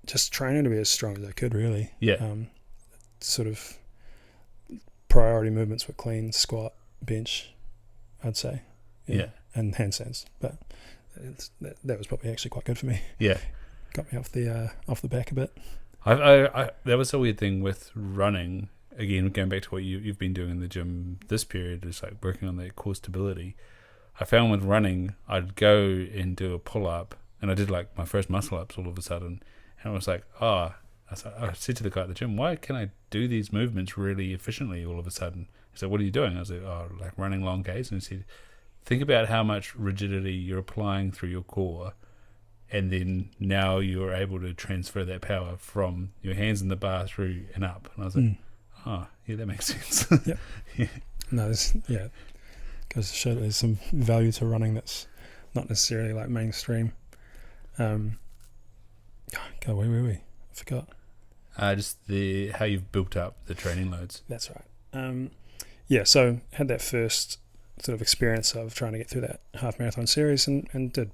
just training to be as strong as I could, really. Yeah. Sort of priority movements were clean, squat, bench, I'd say. Yeah. And handstands, but that was probably actually quite good for me. Yeah. Got me off the back a bit. I that was a weird thing with running. Again, going back to what you've been doing in the gym this period, is like working on that core stability. I found with running, I'd go and do a pull-up, and I did like my first muscle-ups all of a sudden, and I was like, I said to the guy at the gym, why can I do these movements really efficiently all of a sudden? He said, what are you doing? I was like, like running long Ks. And he said, think about how much rigidity you're applying through your core, and then now you're able to transfer that power from your hands in the bar through and up. And I was like, that makes sense. Yep. Yeah. No, goes to show that there's some value to running that's not necessarily like mainstream. I forgot. Just how you've built up the training loads. That's right. So had that first sort of experience of trying to get through that half marathon series and did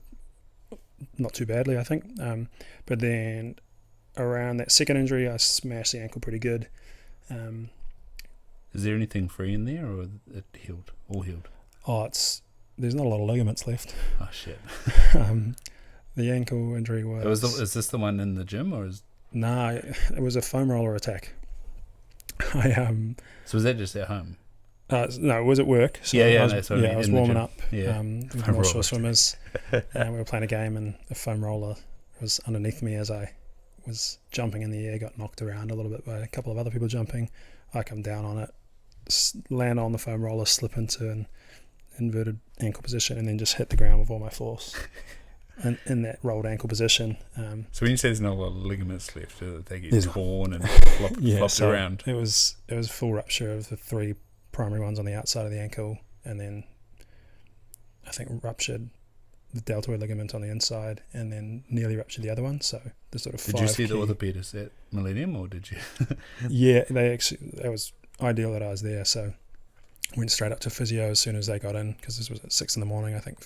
not too badly, I think. But then around that second injury, I smashed the ankle pretty good. Is there anything free in there, or it healed? All healed? There's not a lot of ligaments left. Oh shit! The ankle injury was. Is this the one in the gym, or is? Nah, it was a foam roller attack. So was that just at home? No, it was at work. So I was warming up. With more shore swimmers. We were playing a game, and the foam roller was underneath me as I was jumping in the air. Got knocked around a little bit by a couple of other people jumping. I come down on it, land on the foam roller, slip into an inverted ankle position, and then just hit the ground with all my force. And in that rolled ankle position. So when you say there's not a lot of ligaments left, they get torn and flopped around. It was a full rupture of the 3 primary ones on the outside of the ankle, and then I think ruptured the deltoid ligament on the inside, and then nearly ruptured the other one. So the sort of Did you see the orthopedist at Millennium, or did you? Yeah, it was ideal that I was there. So went straight up to physio as soon as they got in, because this was at 6 a.m. I think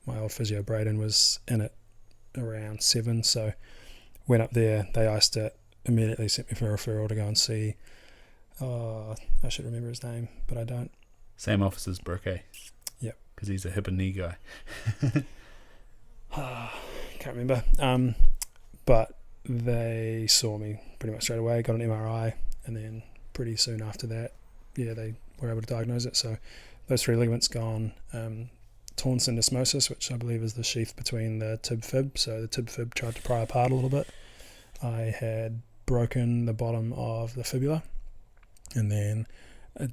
my old physio Braden was in it around 7. So went up there, they iced it, immediately sent me for a referral to go and see. I should remember his name, but I don't. Same office as Burke. Yep. Because he's a hip and knee guy. Can't remember. But they saw me pretty much straight away, got an MRI, and then pretty soon after that, they were able to diagnose it. So those 3 ligaments gone. Torn syndesmosis, which I believe is the sheath between the tib-fib. So the tib-fib tried to pry apart a little bit. I had broken the bottom of the fibula, and then a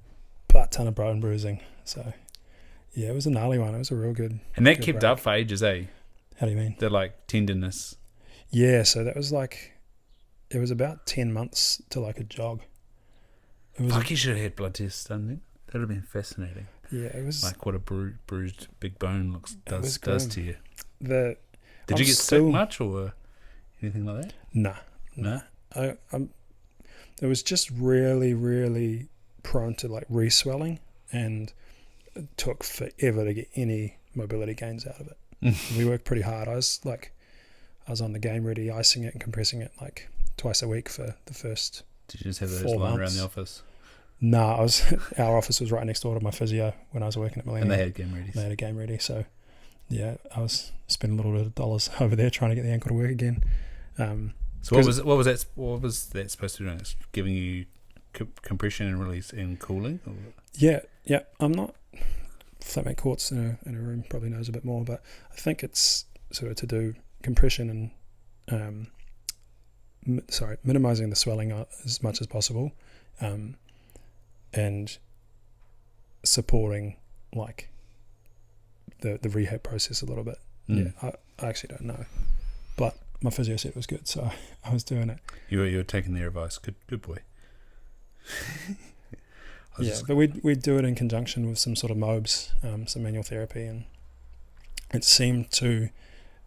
butt ton of bone bruising. So yeah, it was a gnarly one. It was a real good. And that good kept break. up for ages, eh? How do you mean? The like tenderness. Yeah, so that was it was about 10 months to like a jog. It was Fuck, you should have had blood tests done then. That would have been fascinating. Yeah, it was like what a bruised big bone does to you. Did you get sick much or anything like that? Nah. It was just really, really prone to like re-swelling, and it took forever to get any mobility gains out of it. We worked pretty hard. I was on the game ready, icing it and compressing it like twice a week for the first. Did you just have those 4 lying around months. the office? No, our office was right next door to my physio when I was working at Millennium. And they had game ready. They had a game ready, so yeah, I was spending a little bit of dollars over there trying to get the ankle to work again. So what was that supposed to do? It's giving you compression and release and cooling? Or? Yeah. I'm not. Flatmate Courts in a room probably knows a bit more, but I think it's sort of to do compression and minimizing the swelling as much as possible, and supporting like the rehab process a little bit. Yeah, I actually don't know, but my physio said it was good, so I was doing it. You were taking their advice. Good boy. But we'd do it in conjunction with some sort of MOBs, some manual therapy, and it seemed to,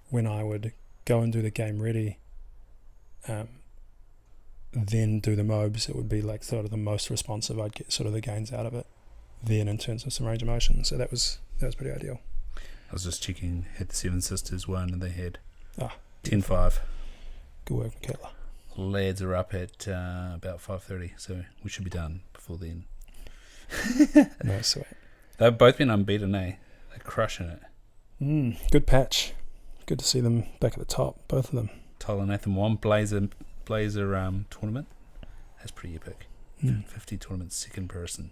when I would go and do the game ready, then do the MOBs, it would be like sort of the most responsive. I'd get sort of the gains out of it then in terms of some range of motion. So that was pretty ideal. I was just checking, had the Seven Sisters one, and they had 10-5. Good work, Michaela. Lads are up at about 5:30, so we should be done before then. No, sweet. They've both been unbeaten, eh? They're crushing it. Good patch. Good to see them back at the top, both of them. Tyler Nathan won Blazer tournament. That's pretty epic. 50 tournaments, second person.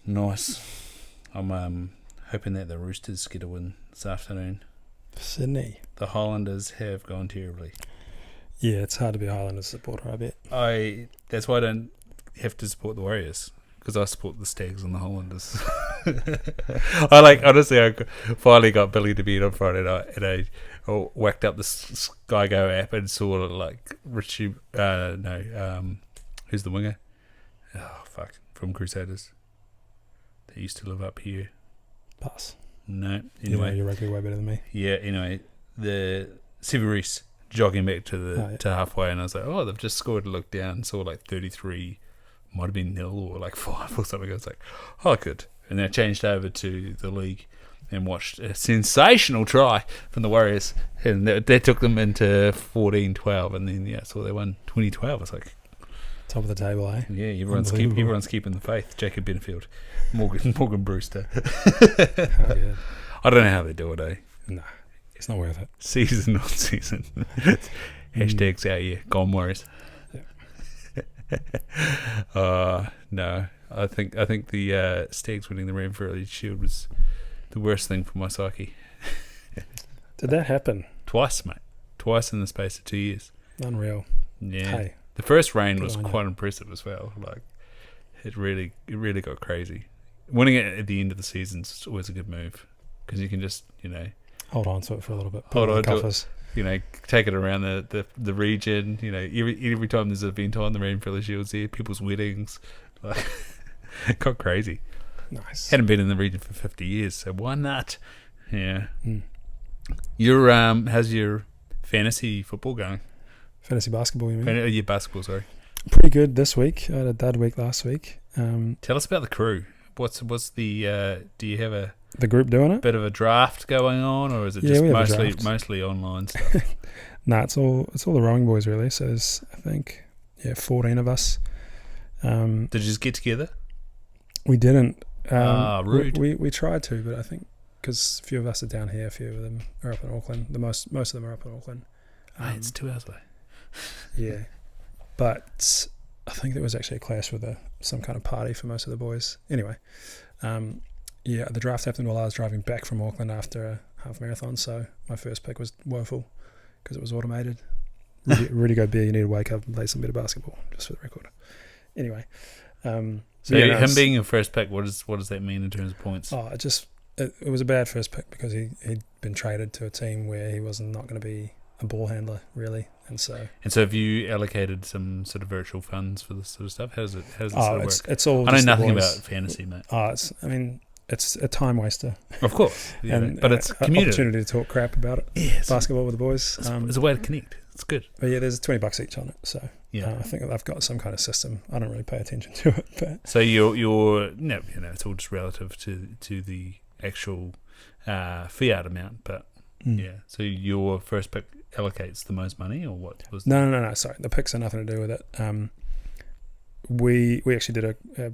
Nice. I'm hoping that the Roosters get a win this afternoon. Sydney. The Highlanders have gone terribly. Yeah, it's hard to be a Highlanders supporter, I bet. That's why I don't have to support the Warriors, because I support the Stags and the Highlanders. Honestly, I finally got Billy to beat on Friday night, and I whacked up the Sky Go app and saw like Richie, who's the winger? Oh, fuck, from Crusaders. They used to live up here. Pass. No, anyway. You're rugby way better than me. Yeah, anyway, the Severis jogging back to halfway, and I was like, oh, they've just scored. Looked down, saw like 33, might have been 0 or like 5 or something. I was like, oh, good. And then I changed over to the league and watched a sensational try from the Warriors, and that took them into 14-12, and then so they won 2012. I was like, top of the table, eh? Yeah, everyone's keeping the faith. Jacob Benefield, Morgan Brewster. I don't know how they do it, eh? No, it's not worth it. Season not season. Hashtags out here. Gone Warriors. Yeah. No, I think the Stags winning the Ranfurly Shield was the worst thing for my psyche. Did that happen? Twice, mate. Twice in the space of 2 years. Unreal. Yeah. Hey, the first rain was quite impressive as well. Like it really got crazy. Winning it at the end of the season is always a good move, because you can just hold on to it for a little bit. Hold on to it. Take it around the region. Every time there's an event on, the Ranfurly Shield's there. People's weddings. Like, it got crazy. Nice. Hadn't been in the region for 50 years, so why not? Yeah. Your how's your fantasy football going? Fantasy basketball, you mean? Yeah, basketball. Sorry. Pretty good this week. I had a dud week last week. Tell us about the crew. What's the? Do you have the group doing it? Bit of a draft going on, or is it just mostly online stuff? Nah, it's all the rowing boys really. So there's, I think, 14 of us. Did you just get together? We didn't. Rude. We tried to, but I think because a few of us are down here, a few of them are up in Auckland. Most of them are up in Auckland. It's 2 hours away. Yeah, but I think there was actually a clash with some kind of party for most of the boys. Anyway, the draft happened while I was driving back from Auckland after a half marathon, so my first pick was woeful because it was automated. Really go beer, you need to wake up and play some bit of basketball, just for the record. Anyway. Him being your first pick, what does that mean in terms of points? It was a bad first pick because he'd been traded to a team where he was not going to be a ball handler, really. And so have you allocated some sort of virtual funds for this sort of stuff? How does it sort of work? It's all. I know nothing about fantasy, mate. It's a time waster. Of course, but it's an opportunity to talk crap about it. Yes. Basketball with the boys. It's a way to connect. It's good. But yeah, there's $20 each on it, so I think I've got some kind of system. I don't really pay attention to it, but so you're it's all just relative to the actual fiat amount, but So your first pick allocates the most money, or what was? No. Sorry, the picks are nothing to do with it. We actually did a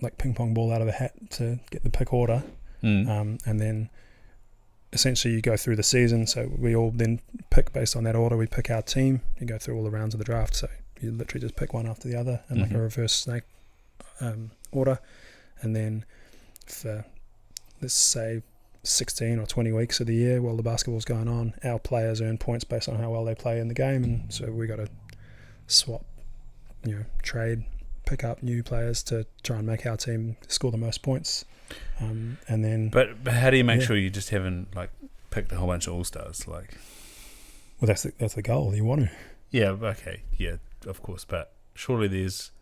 like ping pong ball out of the hat to get the pick order, and then essentially you go through the season. So we all then pick based on that order. We pick our team. You go through all the rounds of the draft. So you literally just pick one after the other in like a reverse snake order, and then for let's say 16 or 20 weeks of the year while the basketball's going on, our players earn points based on how well they play in the game, and so we got to swap, trade, pick up new players to try and make our team score the most points, and then. But how do you make sure you just haven't like picked a whole bunch of all-stars? Like, well, that's the goal. You want to. Yeah. Okay. Yeah. Of course, but surely there's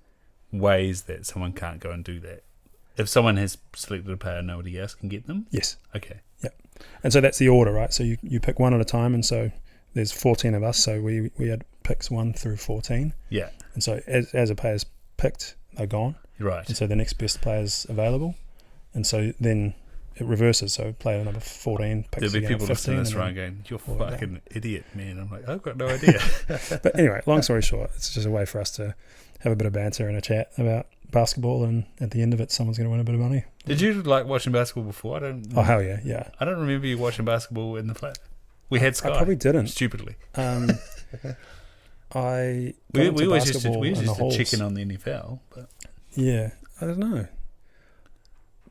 ways that someone can't go and do that. If someone has selected a player, nobody else can get them? Yes. Okay. Yeah. And so that's the order, right? So you pick one at a time, and so there's 14 of us, so we had picks 1 through 14. Yeah. And so as a player's picked, they're gone. Right. And so the next best player's available. And so then it reverses. So player number 14 picks There'll be again people 15. listening to this right going, you're fucking idiot, man. I'm like, I've got no idea. But anyway, long story short, it's just a way for us to have a bit of banter and a chat about basketball, and at the end of it, someone's going to win a bit of money. Did you like watching basketball before? Oh, hell yeah. I don't remember you watching basketball in the flat. We had Sky. I probably didn't. Stupidly. We always used to check in on the NFL. But. Yeah, I don't know.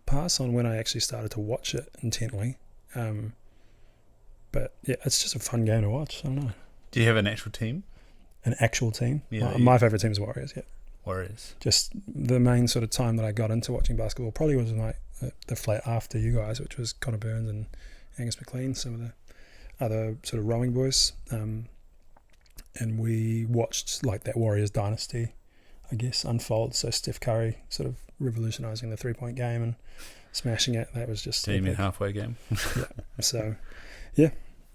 Pass on when I actually started to watch it intently. But yeah, it's just a fun game to watch. I don't know. Do you have an actual team? An actual team? Yeah. My favourite team is Warriors, yeah. Warriors. Just the main sort of time that I got into watching basketball probably was like the flat after you guys, which was Connor Burns and Angus McLean, some of the other sort of rowing boys. And we watched like that Warriors dynasty, I guess, unfold. So Steph Curry sort of revolutionising the 3-point game and smashing it. That was just... Team in halfway game. Yeah. So, yeah,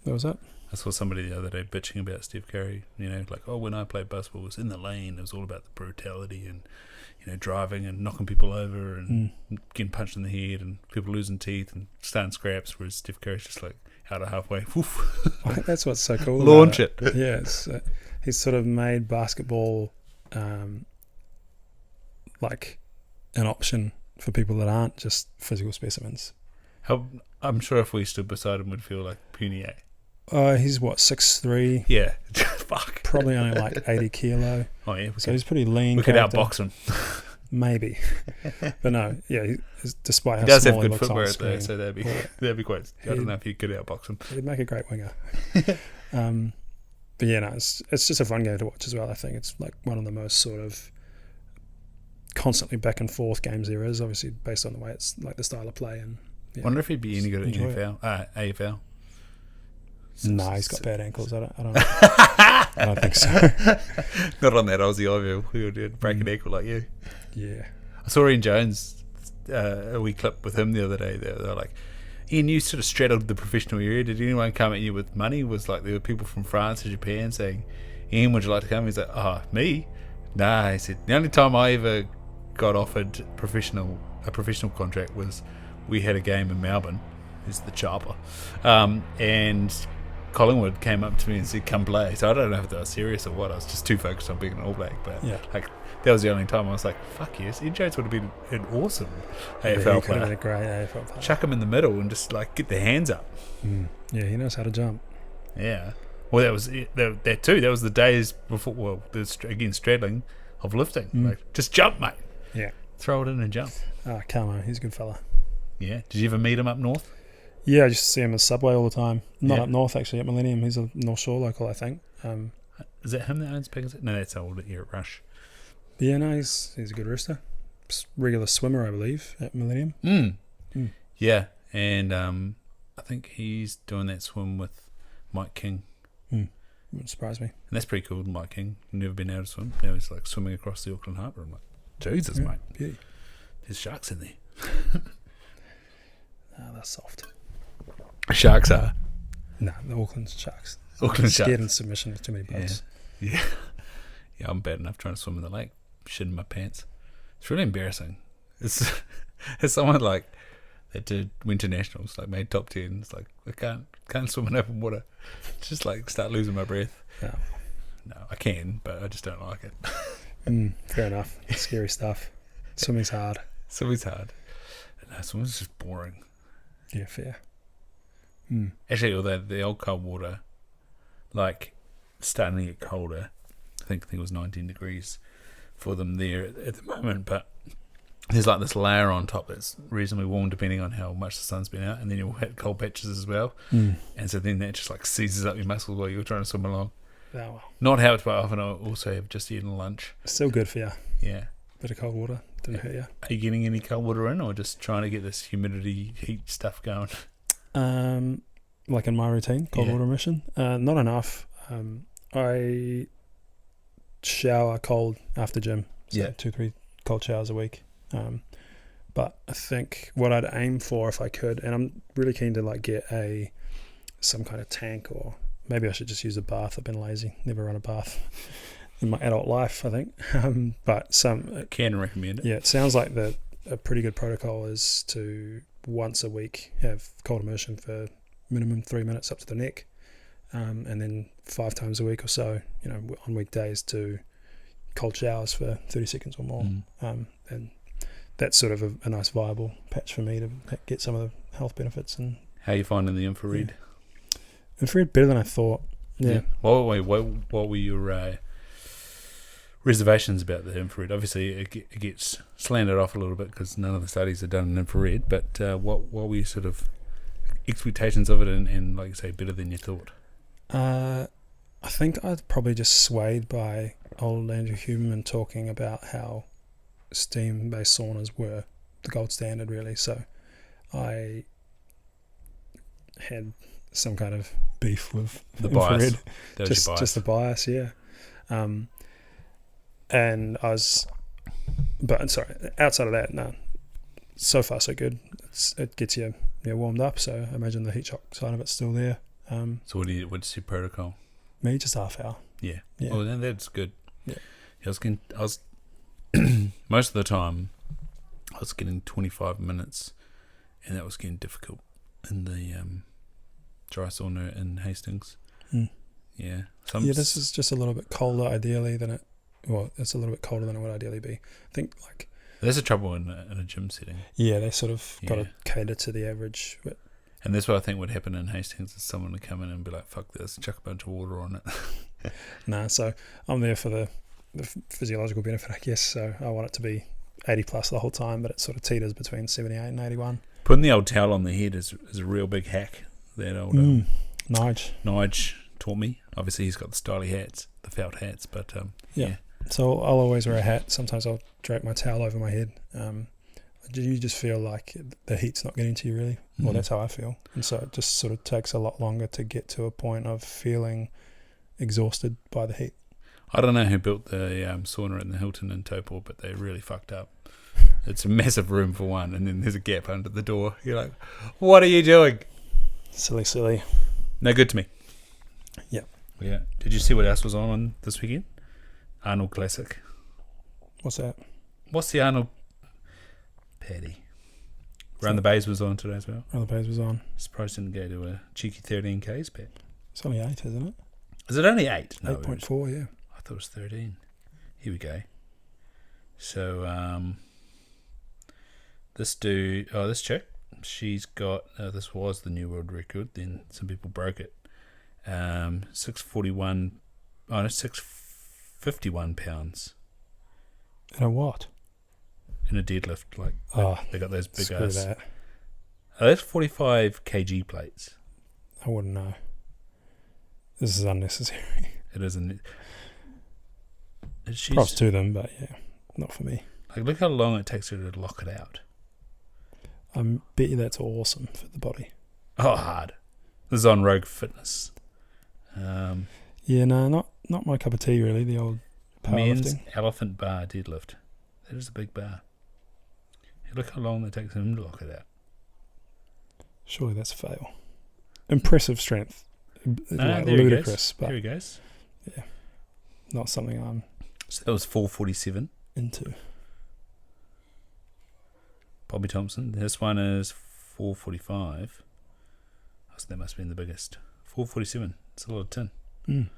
that was it. I saw somebody the other day bitching about Steph Curry, like, when I played basketball, it was in the lane, it was all about the brutality and, driving and knocking people over and getting punched in the head and people losing teeth and starting scraps, whereas Steph Curry's just like out of halfway. I think that's what's so cool. Launch it. Yeah, he's sort of made basketball like an option for people that aren't just physical specimens. I'm sure if we stood beside him, we'd feel like Punier. He's 6'3". Yeah. Fuck. Probably only like 80 kilo. Oh yeah. So he's pretty lean. We could outbox him. Maybe. But no, yeah. Despite how he does small have good he looks footwear on screen, though, so that'd be quite. I don't know if you could outbox him. He'd make a great winger. But yeah, no, it's just a fun game to watch as well. I think it's like one of the most sort of constantly back and forth games there is. Obviously, based on the way it's like the style of play and. I wonder if he'd be any good at AFL. No, he's got bad ankles. I don't think so. Not on that Aussie Ivy. We would break an ankle like you. Yeah. I saw Ian Jones, a wee clip with him the other day. They're like, Ian, you sort of straddled the professional area. Did anyone come at you with money? Was like there were people from France or Japan saying, Ian, would you like to come? He's like, me? Nah, he said, the only time I ever got offered a professional contract was we had a game in Melbourne. It's the Chopper. And Collingwood came up to me and said, come play. So I don't know if they were serious or what. I was just too focused on being an All Black. But that was the only time I was like, fuck yes, Ed Jones would have been an awesome he AFL could have been player. a great AFL player. Chuck him in the middle and just like get their hands up. Yeah, he knows how to jump. Yeah. Well, that was it. That too. That was the days before. Well, again, straddling of lifting. Like, just jump, mate. Yeah. Throw it in and jump. Camo, he's a good fella. Yeah. Did you ever meet him up north? Yeah, I just see him at Subway all the time. Not Yeah. up north, actually, at Millennium. He's a North Shore local, I think. Is that him that owns Piggins? No, that's old here at Rush. Yeah, no, he's a good rooster. Regular swimmer, I believe, at Millennium. Yeah, and I think he's doing that swim with Mike King. Wouldn't surprise me. And that's pretty cool, Mike King. Never been able to swim. Now he's like swimming across the Auckland Harbour. I'm like, Jesus, mate. Beauty. There's sharks in there. That's soft. Sharks are. No, the Auckland Sharks. Auckland Scared Sharks. in submission to too many boats. Yeah. Yeah, I'm bad enough trying to swim in the lake. Shit in my pants. It's really embarrassing. It's someone like that went to nationals, like made top 10. It's like I can't swim in open water. Just like start losing my breath. No, I can, but I just don't like it. Fair enough. Scary stuff. Swimming's hard. Swimming's hard. No, swimming's just boring. Yeah, fair. Actually, although the old cold water, like starting to get colder. I think it was 19 degrees for them there at the moment, but there's like this layer on top that's reasonably warm depending on how much the sun's been out, and then you'll hit cold patches as well, and so then that just like seizes up your muscles while you're trying to swim along. Oh, well. Not helped by often I also have just eaten lunch. Still good for you. Yeah. Bit of cold water. Didn't hurt you. Are you getting any cold water in, or just trying to get this humidity heat stuff going? Like in my routine, cold water immersion. Not enough. I shower cold after gym. So 2-3 cold showers a week. But I think what I'd aim for if I could, and I'm really keen to like get some kind of tank, or maybe I should just use a bath. I've been lazy, never run a bath in my adult life, I think. But Can recommend it. Yeah, it sounds like a pretty good protocol is to once a week have cold immersion for minimum 3 minutes up to the neck, and then 5 times a week or so, on weekdays, do cold showers for 30 seconds or more. And that's sort of a nice viable patch for me to get some of the health benefits. And how are you finding the infrared? Infrared better than I thought. Yeah. What were your reservations about the infrared? Obviously, it gets slanted off a little bit because none of the studies are done in infrared. But what were your sort of expectations of it, and like you say, better than you thought? I think I'd probably just swayed by old Andrew Huberman talking about how steam-based saunas were the gold standard, really. So I had some kind of beef with the infrared. bias. That was your bias. Just the bias, yeah. And I was, but sorry, outside of that, no. So far, so good. It gets you warmed up. So I imagine the heat shock side of it's still there. So what's your protocol? Me, just half hour. Yeah. Yeah. Oh, then that's good. Yeah. I was most of the time I was getting 25 minutes, and that was getting difficult in the dry sauna in Hastings. Yeah. This is just a little bit colder ideally than it. Well, it's a little bit colder than it would ideally be. I think there's a trouble in a gym setting. Yeah, they sort of got to cater to the average. But and that's what I think would happen in Hastings, is someone would come in and be like, fuck this, chuck a bunch of water on it. Nah, so I'm there for the physiological benefit, I guess. So I want it to be 80 plus the whole time, but it sort of teeters between 78 and 81. Putting the old towel on the head is a real big hack. That old Nige taught me. Obviously, he's got the styly hats, the felt hats, but yeah. So I'll always wear a hat. Sometimes I'll drape my towel over my head. You just feel like the heat's not getting to you, really. Well, that's how I feel. And so it just sort of takes a lot longer to get to a point of feeling exhausted by the heat. I don't know who built the sauna in the Hilton in Taupo, but they really fucked up. It's a massive room for one, and then there's a gap under the door. You're like, what are you doing? Silly. No good to me. Yep. Yeah. Did you see what else was on this weekend? Arnold Classic. What's that? What's the Arnold? Paddy. Round the Bays was on today as well. Round the Bays was on. Surprised didn't go to a cheeky 13Ks, Pat. It's only 8, isn't it? Is it only 8? No, 8.4, yeah. I thought it was 13. Here we go. So this chick, she's got this was the new world record. Then some people broke it. 651 pounds And a what? in a deadlift. Like they got those big Screw ass. that. That's 45 kg plates. I wouldn't know. This is unnecessary. It isn't. Props to them, but yeah, not for me. Like, look how long it takes her to lock it out. I bet you that's awesome for the body. Oh, hard. This is on Rogue Fitness. Yeah, no, not my cup of tea really. The old Men's powerlifting. elephant bar deadlift. That is a big bar. Hey, look how long it takes him to lock it out. Surely that's a fail. Impressive strength. Like there he ludicrous, goes. but There he goes. yeah, not something I'm So that was 447. into. Bobby Thompson. This one is 445. So that must have been the biggest. 447. It's a lot of tin. Mm.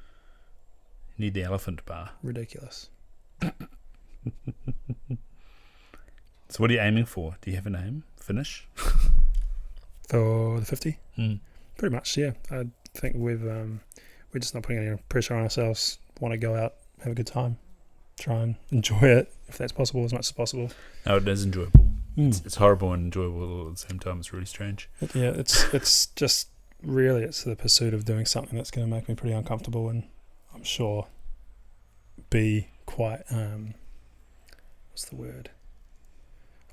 You need the elephant bar. Ridiculous. So what are you aiming for? Do you have an aim? Finish? For the 50? Mm. Pretty much, yeah. I think we're just not putting any pressure on ourselves. Want to go out, have a good time, try and enjoy it if that's possible, as much as possible. No, it is enjoyable. Mm. It's horrible and enjoyable all at the same time. It's really strange. Yeah, it's just really it's the pursuit of doing something that's going to make me pretty uncomfortable, and I'm sure be quite what's the word?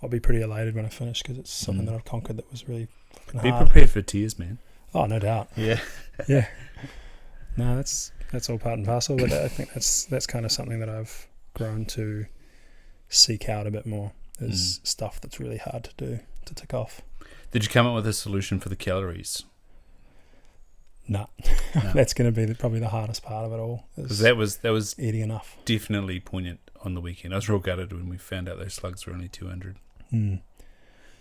I'll be pretty elated when I finish because it's something that I've conquered that was really fucking Be hard. prepared for tears, man. Oh, no doubt. Yeah. Yeah. No, that's all part and parcel, but I think that's kind of something that I've grown to seek out a bit more is stuff that's really hard to do, to tick off. Did you come up with a solution for the calories? No. No. That's going to be probably the hardest part of it all. Because that was eating enough. definitely poignant on the weekend. I was real gutted when we found out those slugs were only 200. Mm.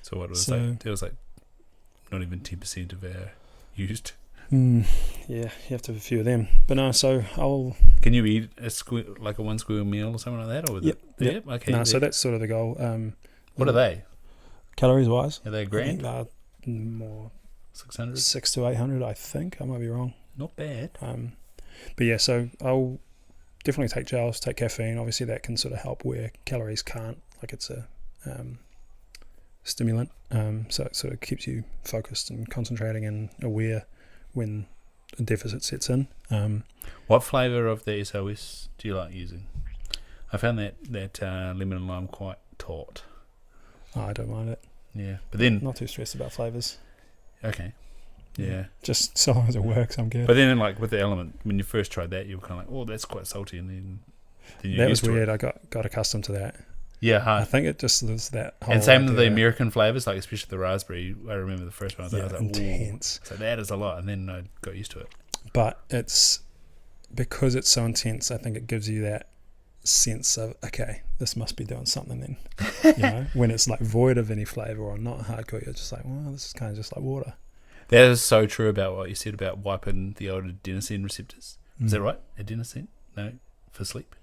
So what was So- like? It was like not even 10% of our used. Yeah, you have to have a few of them. But no, so I'll... Can you eat like a one square meal or something like that? Or Yep. Okay. No, so that's sort of the goal. What are they? Calories-wise? Are they a I think grand? they're more 600? 600 to 800, I think. I might be wrong. Not bad. But yeah, so I'll definitely take gels, take caffeine. Obviously, that can sort of help where calories can't. Like it's a stimulant. So it sort of keeps you focused and concentrating and aware when a deficit sets in. What flavour of the SOS do you like using? I found that lemon and lime quite taut. Oh, I don't mind it. Yeah. But then... Not too stressed about flavours. Okay. Yeah. Just so long as it works, I'm good. But then, like, with the element, when you first tried that, you were kind of like, oh, that's quite salty. And then you that was used to weird. it. I got accustomed to that. Yeah, I hard. think it just was that whole And same with the idea. American flavours, like especially the raspberry. I remember the first one. I was like, intense. ooh. So that is a lot. And then I got used to it. But it's because it's so intense, I think it gives you that sense of, okay, this must be doing something then. You know, when it's like void of any flavour or not hardcore, you're just like, well, this is kind of just like water. That is so true about what you said about wiping the old adenosine receptors. Is that right? Adenosine? No, for sleep.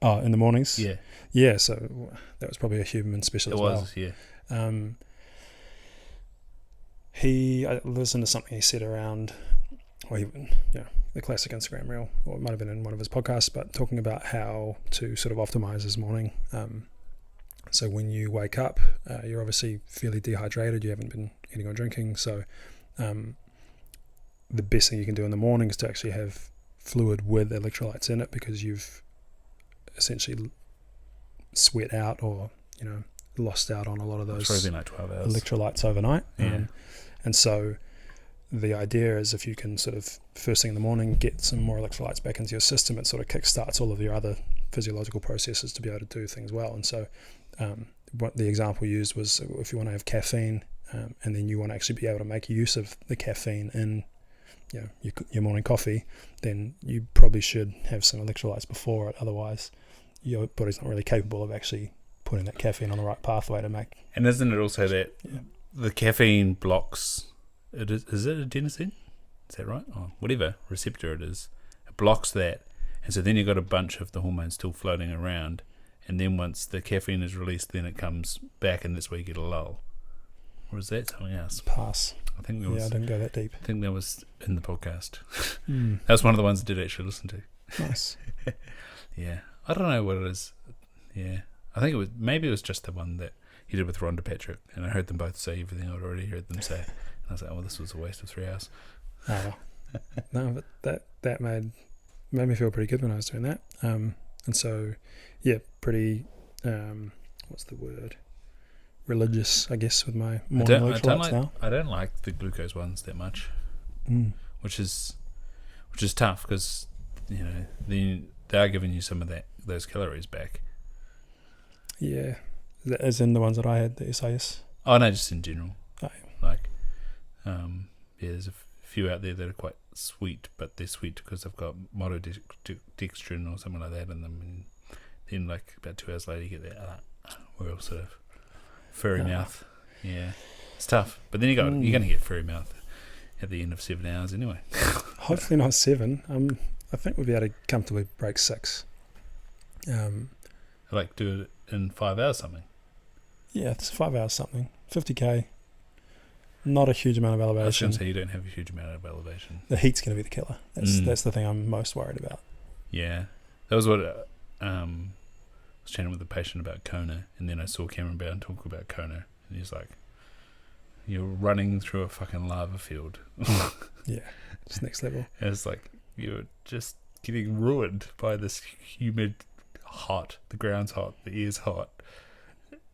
Oh, in the mornings? Yeah. Yeah, so that was probably a human special It as was, well. yeah. I listened to something he said around, the classic Instagram reel, or it might have been in one of his podcasts, but talking about how to sort of optimize his morning. So when you wake up, you're obviously fairly dehydrated. You haven't been eating or drinking. So the best thing you can do in the morning is to actually have fluid with electrolytes in it, because you've essentially sweat out or, lost out on a lot of those It's probably been like 12 hours. electrolytes overnight. Yeah. And so the idea is if you can sort of first thing in the morning get some more electrolytes back into your system, it sort of kickstarts all of your other physiological processes to be able to do things well. And so what the example used was, if you want to have caffeine and then you want to actually be able to make use of the caffeine in your morning coffee, then you probably should have some electrolytes before it. Otherwise, your body's not really capable of actually putting that caffeine on the right pathway to make. And isn't it also that the caffeine blocks, is it adenosine? Is that right? Or whatever receptor it is. It blocks that. And so then you've got a bunch of the hormones still floating around. and then once the caffeine is released, then it comes back, and that's where you get a lull. Or is that something else? Pass. I think that was. Yeah, I didn't go that deep. I think that was in the podcast. Mm. That was one of the ones I did actually listen to. Nice. Yeah, I don't know what it is. Yeah, I think maybe it was just the one that he did with Rhonda Patrick, and I heard them both say everything I'd already heard them say, and I was like, oh, well, this was a waste of 3 hours. Oh, no, but that made me feel pretty good when I was doing that. And so, yeah, pretty. What's the word? Religious, I guess, with my morning electrolytes now. I don't like the glucose ones that much, which is tough because they are giving you some of those calories back. Yeah, as in the ones that I had, the SIS. Oh no, just in general. Oh, yeah, there's a few out there that are quite sweet, but they're sweet because they've got maltodextrin or something like that in them, and then like about 2 hours later you get that real sort of furry mouth. Yeah, it's tough. But then you're going to get furry mouth at the end of 7 hours anyway. Hopefully not 7. I think we'll be able to comfortably break 6. Like do it in 5 hours something. Yeah, it's 5 hours something. 50k. Not a huge amount of elevation. I was going to say you don't have a huge amount of elevation. The heat's going to be the killer. That's the thing I'm most worried about. Yeah, that was what I was chatting with a patient about Kona, and then I saw Cameron Brown talk about Kona, and he's like, "You're running through a fucking lava field." Yeah, it's next level. And it's like you're just getting ruined by this humid, hot. The ground's hot, the air's hot,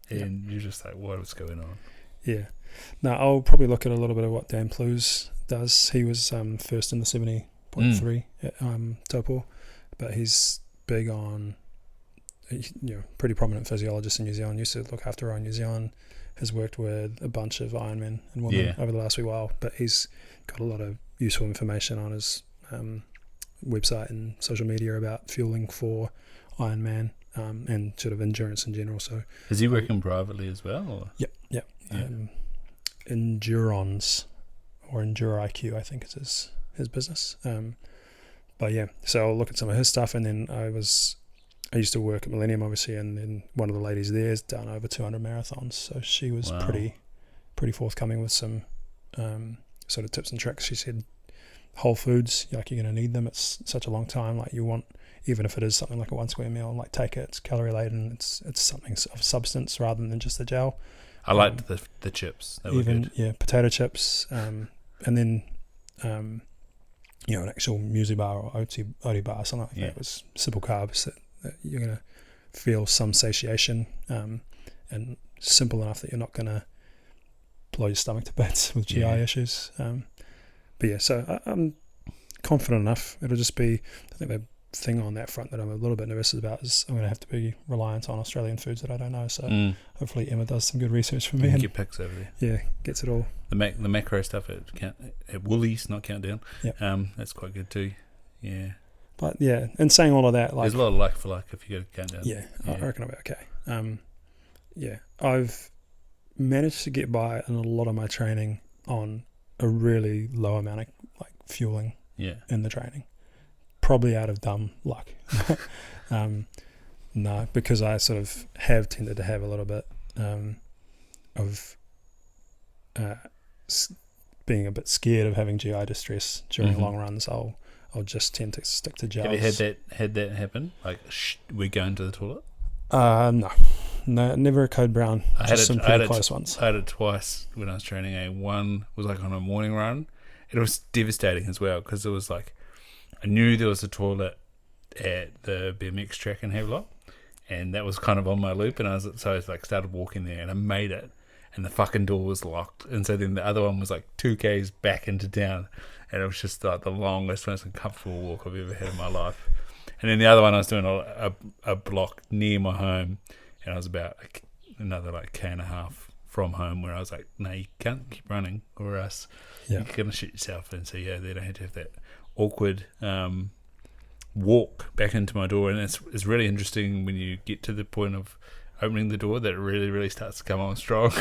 and you're just like, "What is going on?" Yeah. Now I'll probably look at a little bit of what Dan Plews does. He was first in the 70.3 at Taupo, but he's big on, pretty prominent physiologist in New Zealand. Used to look after our New Zealand. Has worked with a bunch of Ironmen and women over the last wee while, but he's got a lot of useful information on his website and social media about fueling for Ironman and sort of endurance in general. So is he working privately as well? Or? Yep. Endurons or Endure IQ, I think is his business. But yeah, so I'll look at some of his stuff, and then I used to work at Millennium, obviously, and then one of the ladies there has done over 200 marathons, so she was pretty forthcoming with some sort of tips and tricks. She said whole foods, like you're going to need them. It's such a long time. Like you want, even if it is something like a 1 square meal, like take it. It's calorie laden. It's something of substance rather than just the gel. I liked the chips. They were good. Yeah, potato chips, and then an actual muesli bar or oaty bar, something like that. It was simple carbs that you're going to feel some satiation, and simple enough that you're not going to blow your stomach to bits with GI issues. But yeah, so I'm confident enough. It'll just be, I think the thing on that front that I'm a little bit nervous about is I'm going to have to be reliant on Australian foods that I don't know. So hopefully Emma does some good research for me. And get pics over there. Yeah, gets it all. The macro stuff at Woolies, not Countdown. Yeah. That's quite good too. Yeah. But yeah, and saying all of that, like there's a lot of like for like if you go to Countdown. Yeah, I reckon I'll be okay. I've managed to get by in a lot of my training on a really low amount of like fueling in the training. Probably out of dumb luck. No, because I sort of have tended to have a little bit of being a bit scared of having GI distress during long runs. I'll just tend to stick to gels. Have you had that happen? Like, we're going to the toilet? No, never a code brown. Just some pretty close ones. I had it twice when I was training. One was like on a morning run. It was devastating as well because it was like I knew there was a toilet at the BMX track in Havelock, and that was kind of on my loop. And I started walking there, and I made it, and the fucking door was locked. And so then the other one was like 2Ks back into town, and it was just like the longest, most uncomfortable walk I've ever had in my life. And then the other one, I was doing a block near my home, and I was about another like K and a half from home, where I was like, no, you can't keep running, or else you're gonna shoot yourself. And so then I had to have that awkward walk back into my door, and it's really interesting when you get to the point of opening the door that it really, really starts to come on strong.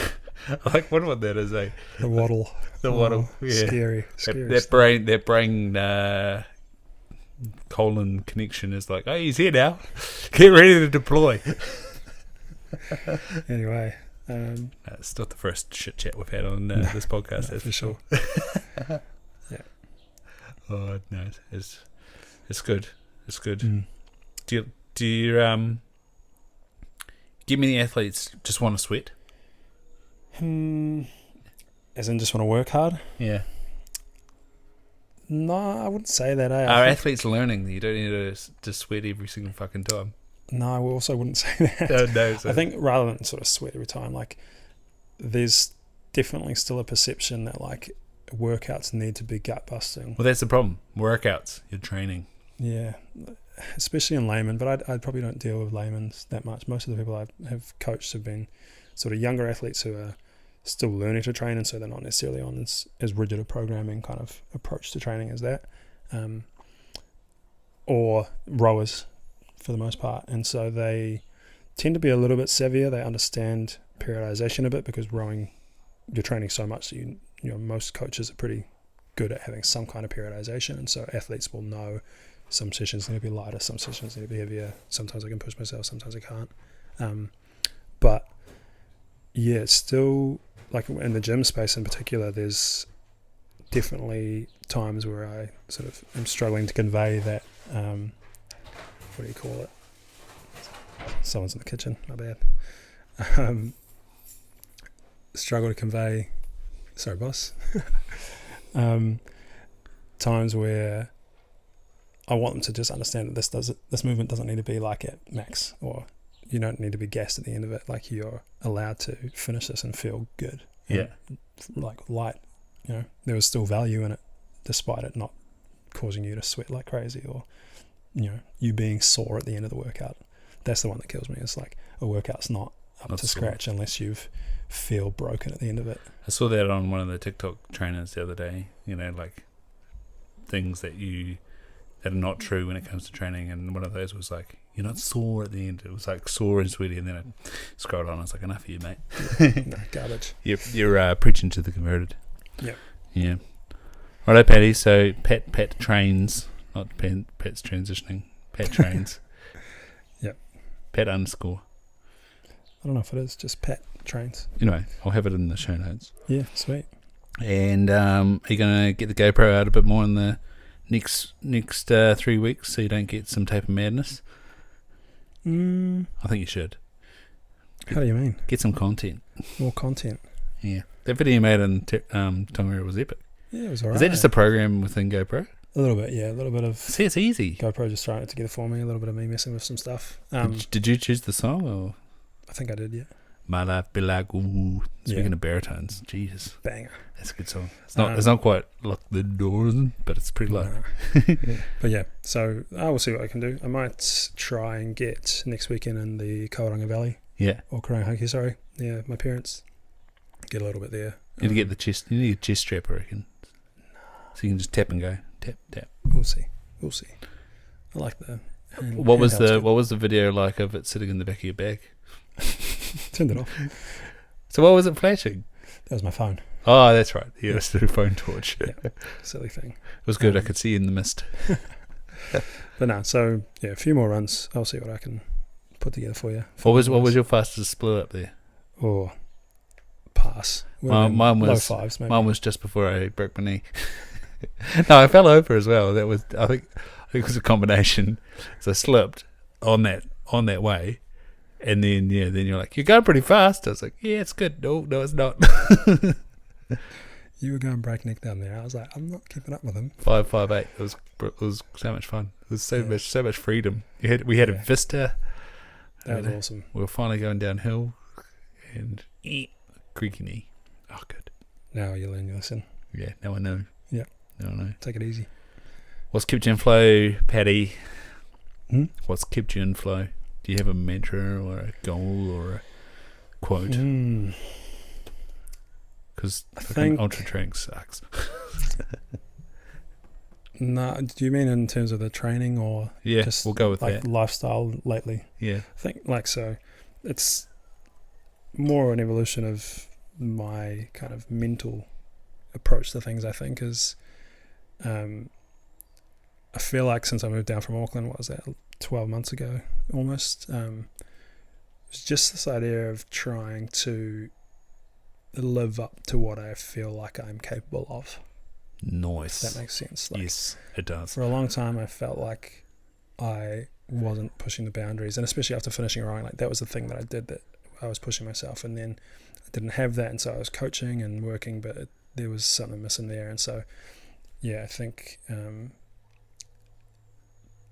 I like wonder what that is, eh? The waddle. The waddle. Yeah. Scary. That brain colon connection is like, oh, he's here now. Get ready to deploy. Anyway, It's not the first shit chat we've had on this podcast. for sure. Yeah. Oh no, it's good. It's good. Mm. Do you get many athletes just want to sweat? As in just want to work hard? Yeah. No, I wouldn't say that. Are athletes learning that you don't need to sweat every single fucking time? No, I also wouldn't say that. No, so. I think rather than sort of sweat every time, like there's definitely still a perception that like workouts need to be gut busting. Well, that's the problem. Workouts, you're training. Yeah, especially in layman, but I probably don't deal with layman's that much. Most of the people I have coached have been sort of younger athletes who are still learning to train, and so they're not necessarily on as rigid a programming kind of approach to training as that, or rowers for the most part, and so they tend to be a little bit savvier. They understand periodization a bit because rowing, you're training so much that you know most coaches are pretty good at having some kind of periodization, and so athletes will know some sessions need to be lighter, some sessions need to be heavier. Sometimes I can push myself, sometimes I can't. But yeah, it's still like in the gym space in particular, there's definitely times where I sort of am struggling to convey that. What do you call it? Someone's in the kitchen. My bad. Struggle to convey. Sorry, boss. Times where I want them to just understand that this movement doesn't need to be like at max, or you don't need to be gassed at the end of it. Like you're allowed to finish this and feel good. Yeah. Like light, you know, there was still value in it, despite it not causing you to sweat like crazy, or you know, you being sore at the end of the workout. That's the one that kills me. It's like a workout's not up to scratch unless you feel broken at the end of it. I saw that on one of the TikTok trainers the other day. You know, like things that are not true when it comes to training, and one of those was like, you're not sore at the end. It was like sore and sweaty, and then I scrolled on. I was like, enough of you, mate. No, garbage. You're preaching to the converted. Yeah. Yeah. Righto, Patty. So Pat trains, not Pat's transitioning. Pat trains. Yep. Pat _. I don't know if it is just Pat trains. Anyway, I'll have it in the show notes. Yeah, sweet. And are you going to get the GoPro out a bit more in the next 3 weeks so you don't get some taper madness? I think you should. How do you mean? Get some content. More content. Yeah. That video you made in Tongariro was epic. Yeah, it was alright. Is that just a program within GoPro? A little bit, yeah. A little bit of... See, it's easy. GoPro just throwing it together for me. A little bit of me messing with some stuff. Did you choose the song? Or? I think I did, yeah. My Life Be Like Ooh. Speaking of baritones, Jesus. Banger. That's a good song. It's not quite Lock the Doors, but it's pretty low. No. But yeah, so I will see what I can do. I might try and get next weekend in the Kauranga Valley. Yeah. Or Karanghaki, sorry. Yeah, my parents. Get a little bit there. You need to get the chest. You need a chest strap, I reckon. So you can just tap and go. Tap, tap. We'll see. I like the... What was the video like of it sitting in the back of your bag? Turned it off. So what was it flashing? That was my phone. Oh, that's right. Yeah, it's the phone torch. Yeah, silly thing. It was good. I could see you in the mist. But no, so yeah, a few more runs. I'll see what I can put together for you. What was your fastest split up there? Oh, pass. Mine was low fives, maybe. Mine was just before I broke my knee. No, I fell over as well. That was I think it was a combination. So I slipped on that way. And then you're like, you're going pretty fast. I was like, yeah, it's good. No, it's not. You were going breakneck down there. I was like, I'm not keeping up with him. 5.58. It was so much fun. It was so much freedom. We had a vista. That was awesome. We were finally going downhill, and creaky knee. Oh, good. Now you learn your lesson. Yeah. Now I know. Yeah. Now I know. Take it easy. What's kept you in flow, Paddy? Hmm? What's kept you in flow? Do you have a mantra or a goal or a quote? Because I think ultra training sucks. No, do you mean in terms of the training or just we'll go with like that. lifestyle lately? Yeah. I think so. It's more an evolution of my kind of mental approach to things. I think is I feel like since I moved down from Auckland, what was that, 12 months ago almost, it's just this idea of trying to live up to what I feel like I'm capable of. Nice. If that makes sense. Like, Yes, it does. for a long time, I felt like I wasn't pushing the boundaries, and especially after finishing rowing, like that was the thing that I did, that I was pushing myself, and then I didn't have that, and so I was coaching and working, but there was something missing there. And so I think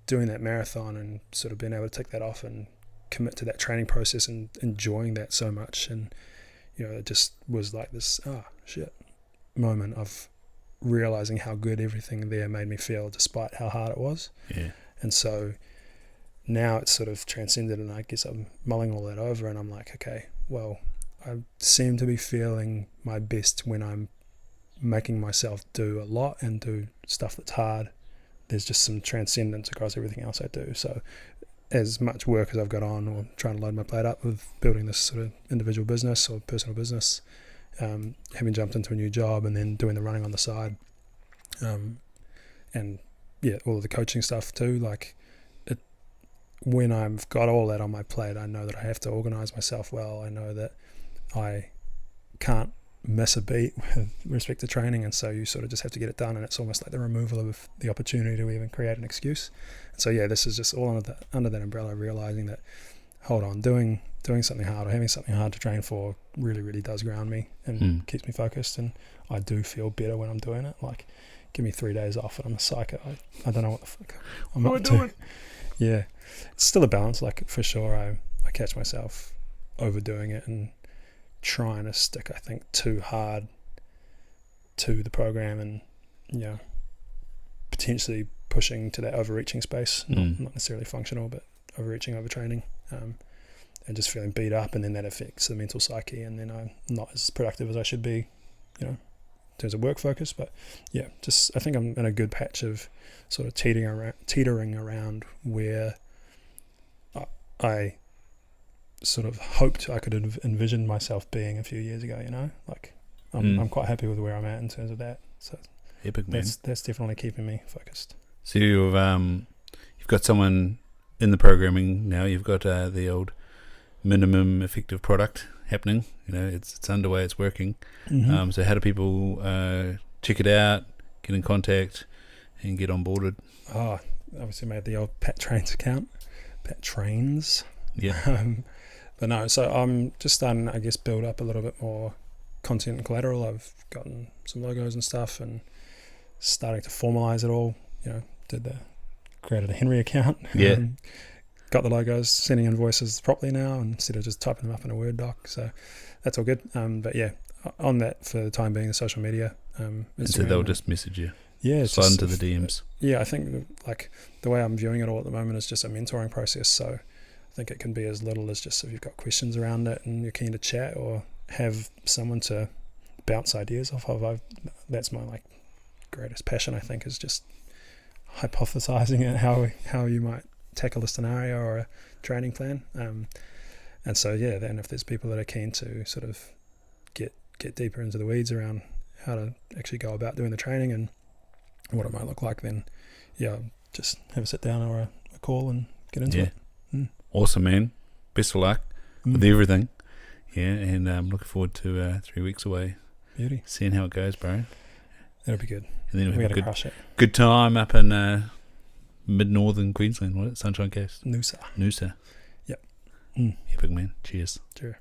doing that marathon and sort of being able to tick that off and commit to that training process and enjoying that so much, and it just was like this moment of realizing how good everything there made me feel despite how hard it was. And so now it's sort of transcended, and I guess I'm mulling all that over, and I'm like, okay, well, I seem to be feeling my best when I'm making myself do a lot and do stuff that's hard. There's just some transcendence across everything else I do. So as much work as I've got on, or trying to load my plate up with building this sort of individual business or personal business, having jumped into a new job and then doing the running on the side, and all of the coaching stuff too, like when I've got all that on my plate, I know that I have to organize myself well. I know that I can't miss a beat with respect to training, and so you sort of just have to get it done, and it's almost like the removal of the opportunity to even create an excuse. And so this is just all under that umbrella, realizing that, hold on, doing something hard or having something hard to train for really, really does ground me and keeps me focused, and I do feel better when I'm doing it. Like, give me 3 days off and I'm a psycho. I don't know what the fuck I'm up to. Yeah, it's still a balance. Like, for sure, I catch myself overdoing it and trying to stick, I think, too hard to the program, and potentially pushing to that overreaching space, not necessarily functional, but overreaching, overtraining, and just feeling beat up, and then that affects the mental psyche, and then I'm not as productive as I should be, in terms of work focus. But just I think I'm in a good patch of sort of teetering around where I sort of hoped I could envision myself being a few years ago. Like I'm quite happy with where I'm at in terms of that. So epic, man. That's definitely keeping me focused. So you've got someone in the programming now. You've got the old minimum effective product happening. It's underway. It's working. Mm-hmm. So how do people check it out, get in contact, and get onboarded? Oh, obviously made the old Pat Trains account. Pat Trains. Yeah. But no, so I'm just starting to, I guess, build up a little bit more content and collateral. I've gotten some logos and stuff and starting to formalize it all. Created a Henry account. Yeah. Got the logos, sending invoices properly now instead of just typing them up in a Word doc. So that's all good. But on that for the time being, the social media. And so they'll just message you. Yeah. Slide into the DMs. I think like the way I'm viewing it all at the moment is just a mentoring process. So I think it can be as little as just if you've got questions around it and you're keen to chat or have someone to bounce ideas off of. That's my greatest passion, I think, is just hypothesizing it, how you might tackle a scenario or a training plan. And so then if there's people that are keen to sort of get deeper into the weeds around how to actually go about doing the training and what it might look like, then just have a sit down or a call and get into it. Awesome, man. Best of luck with everything. And I'm looking forward to 3 weeks away. Beauty. Seeing how it goes, bro. That'll be good. And then we have a crush it. good time up in mid-northern Queensland, Sunshine Coast. Noosa. Noosa. Yep. Epic, man. Cheers. Sure.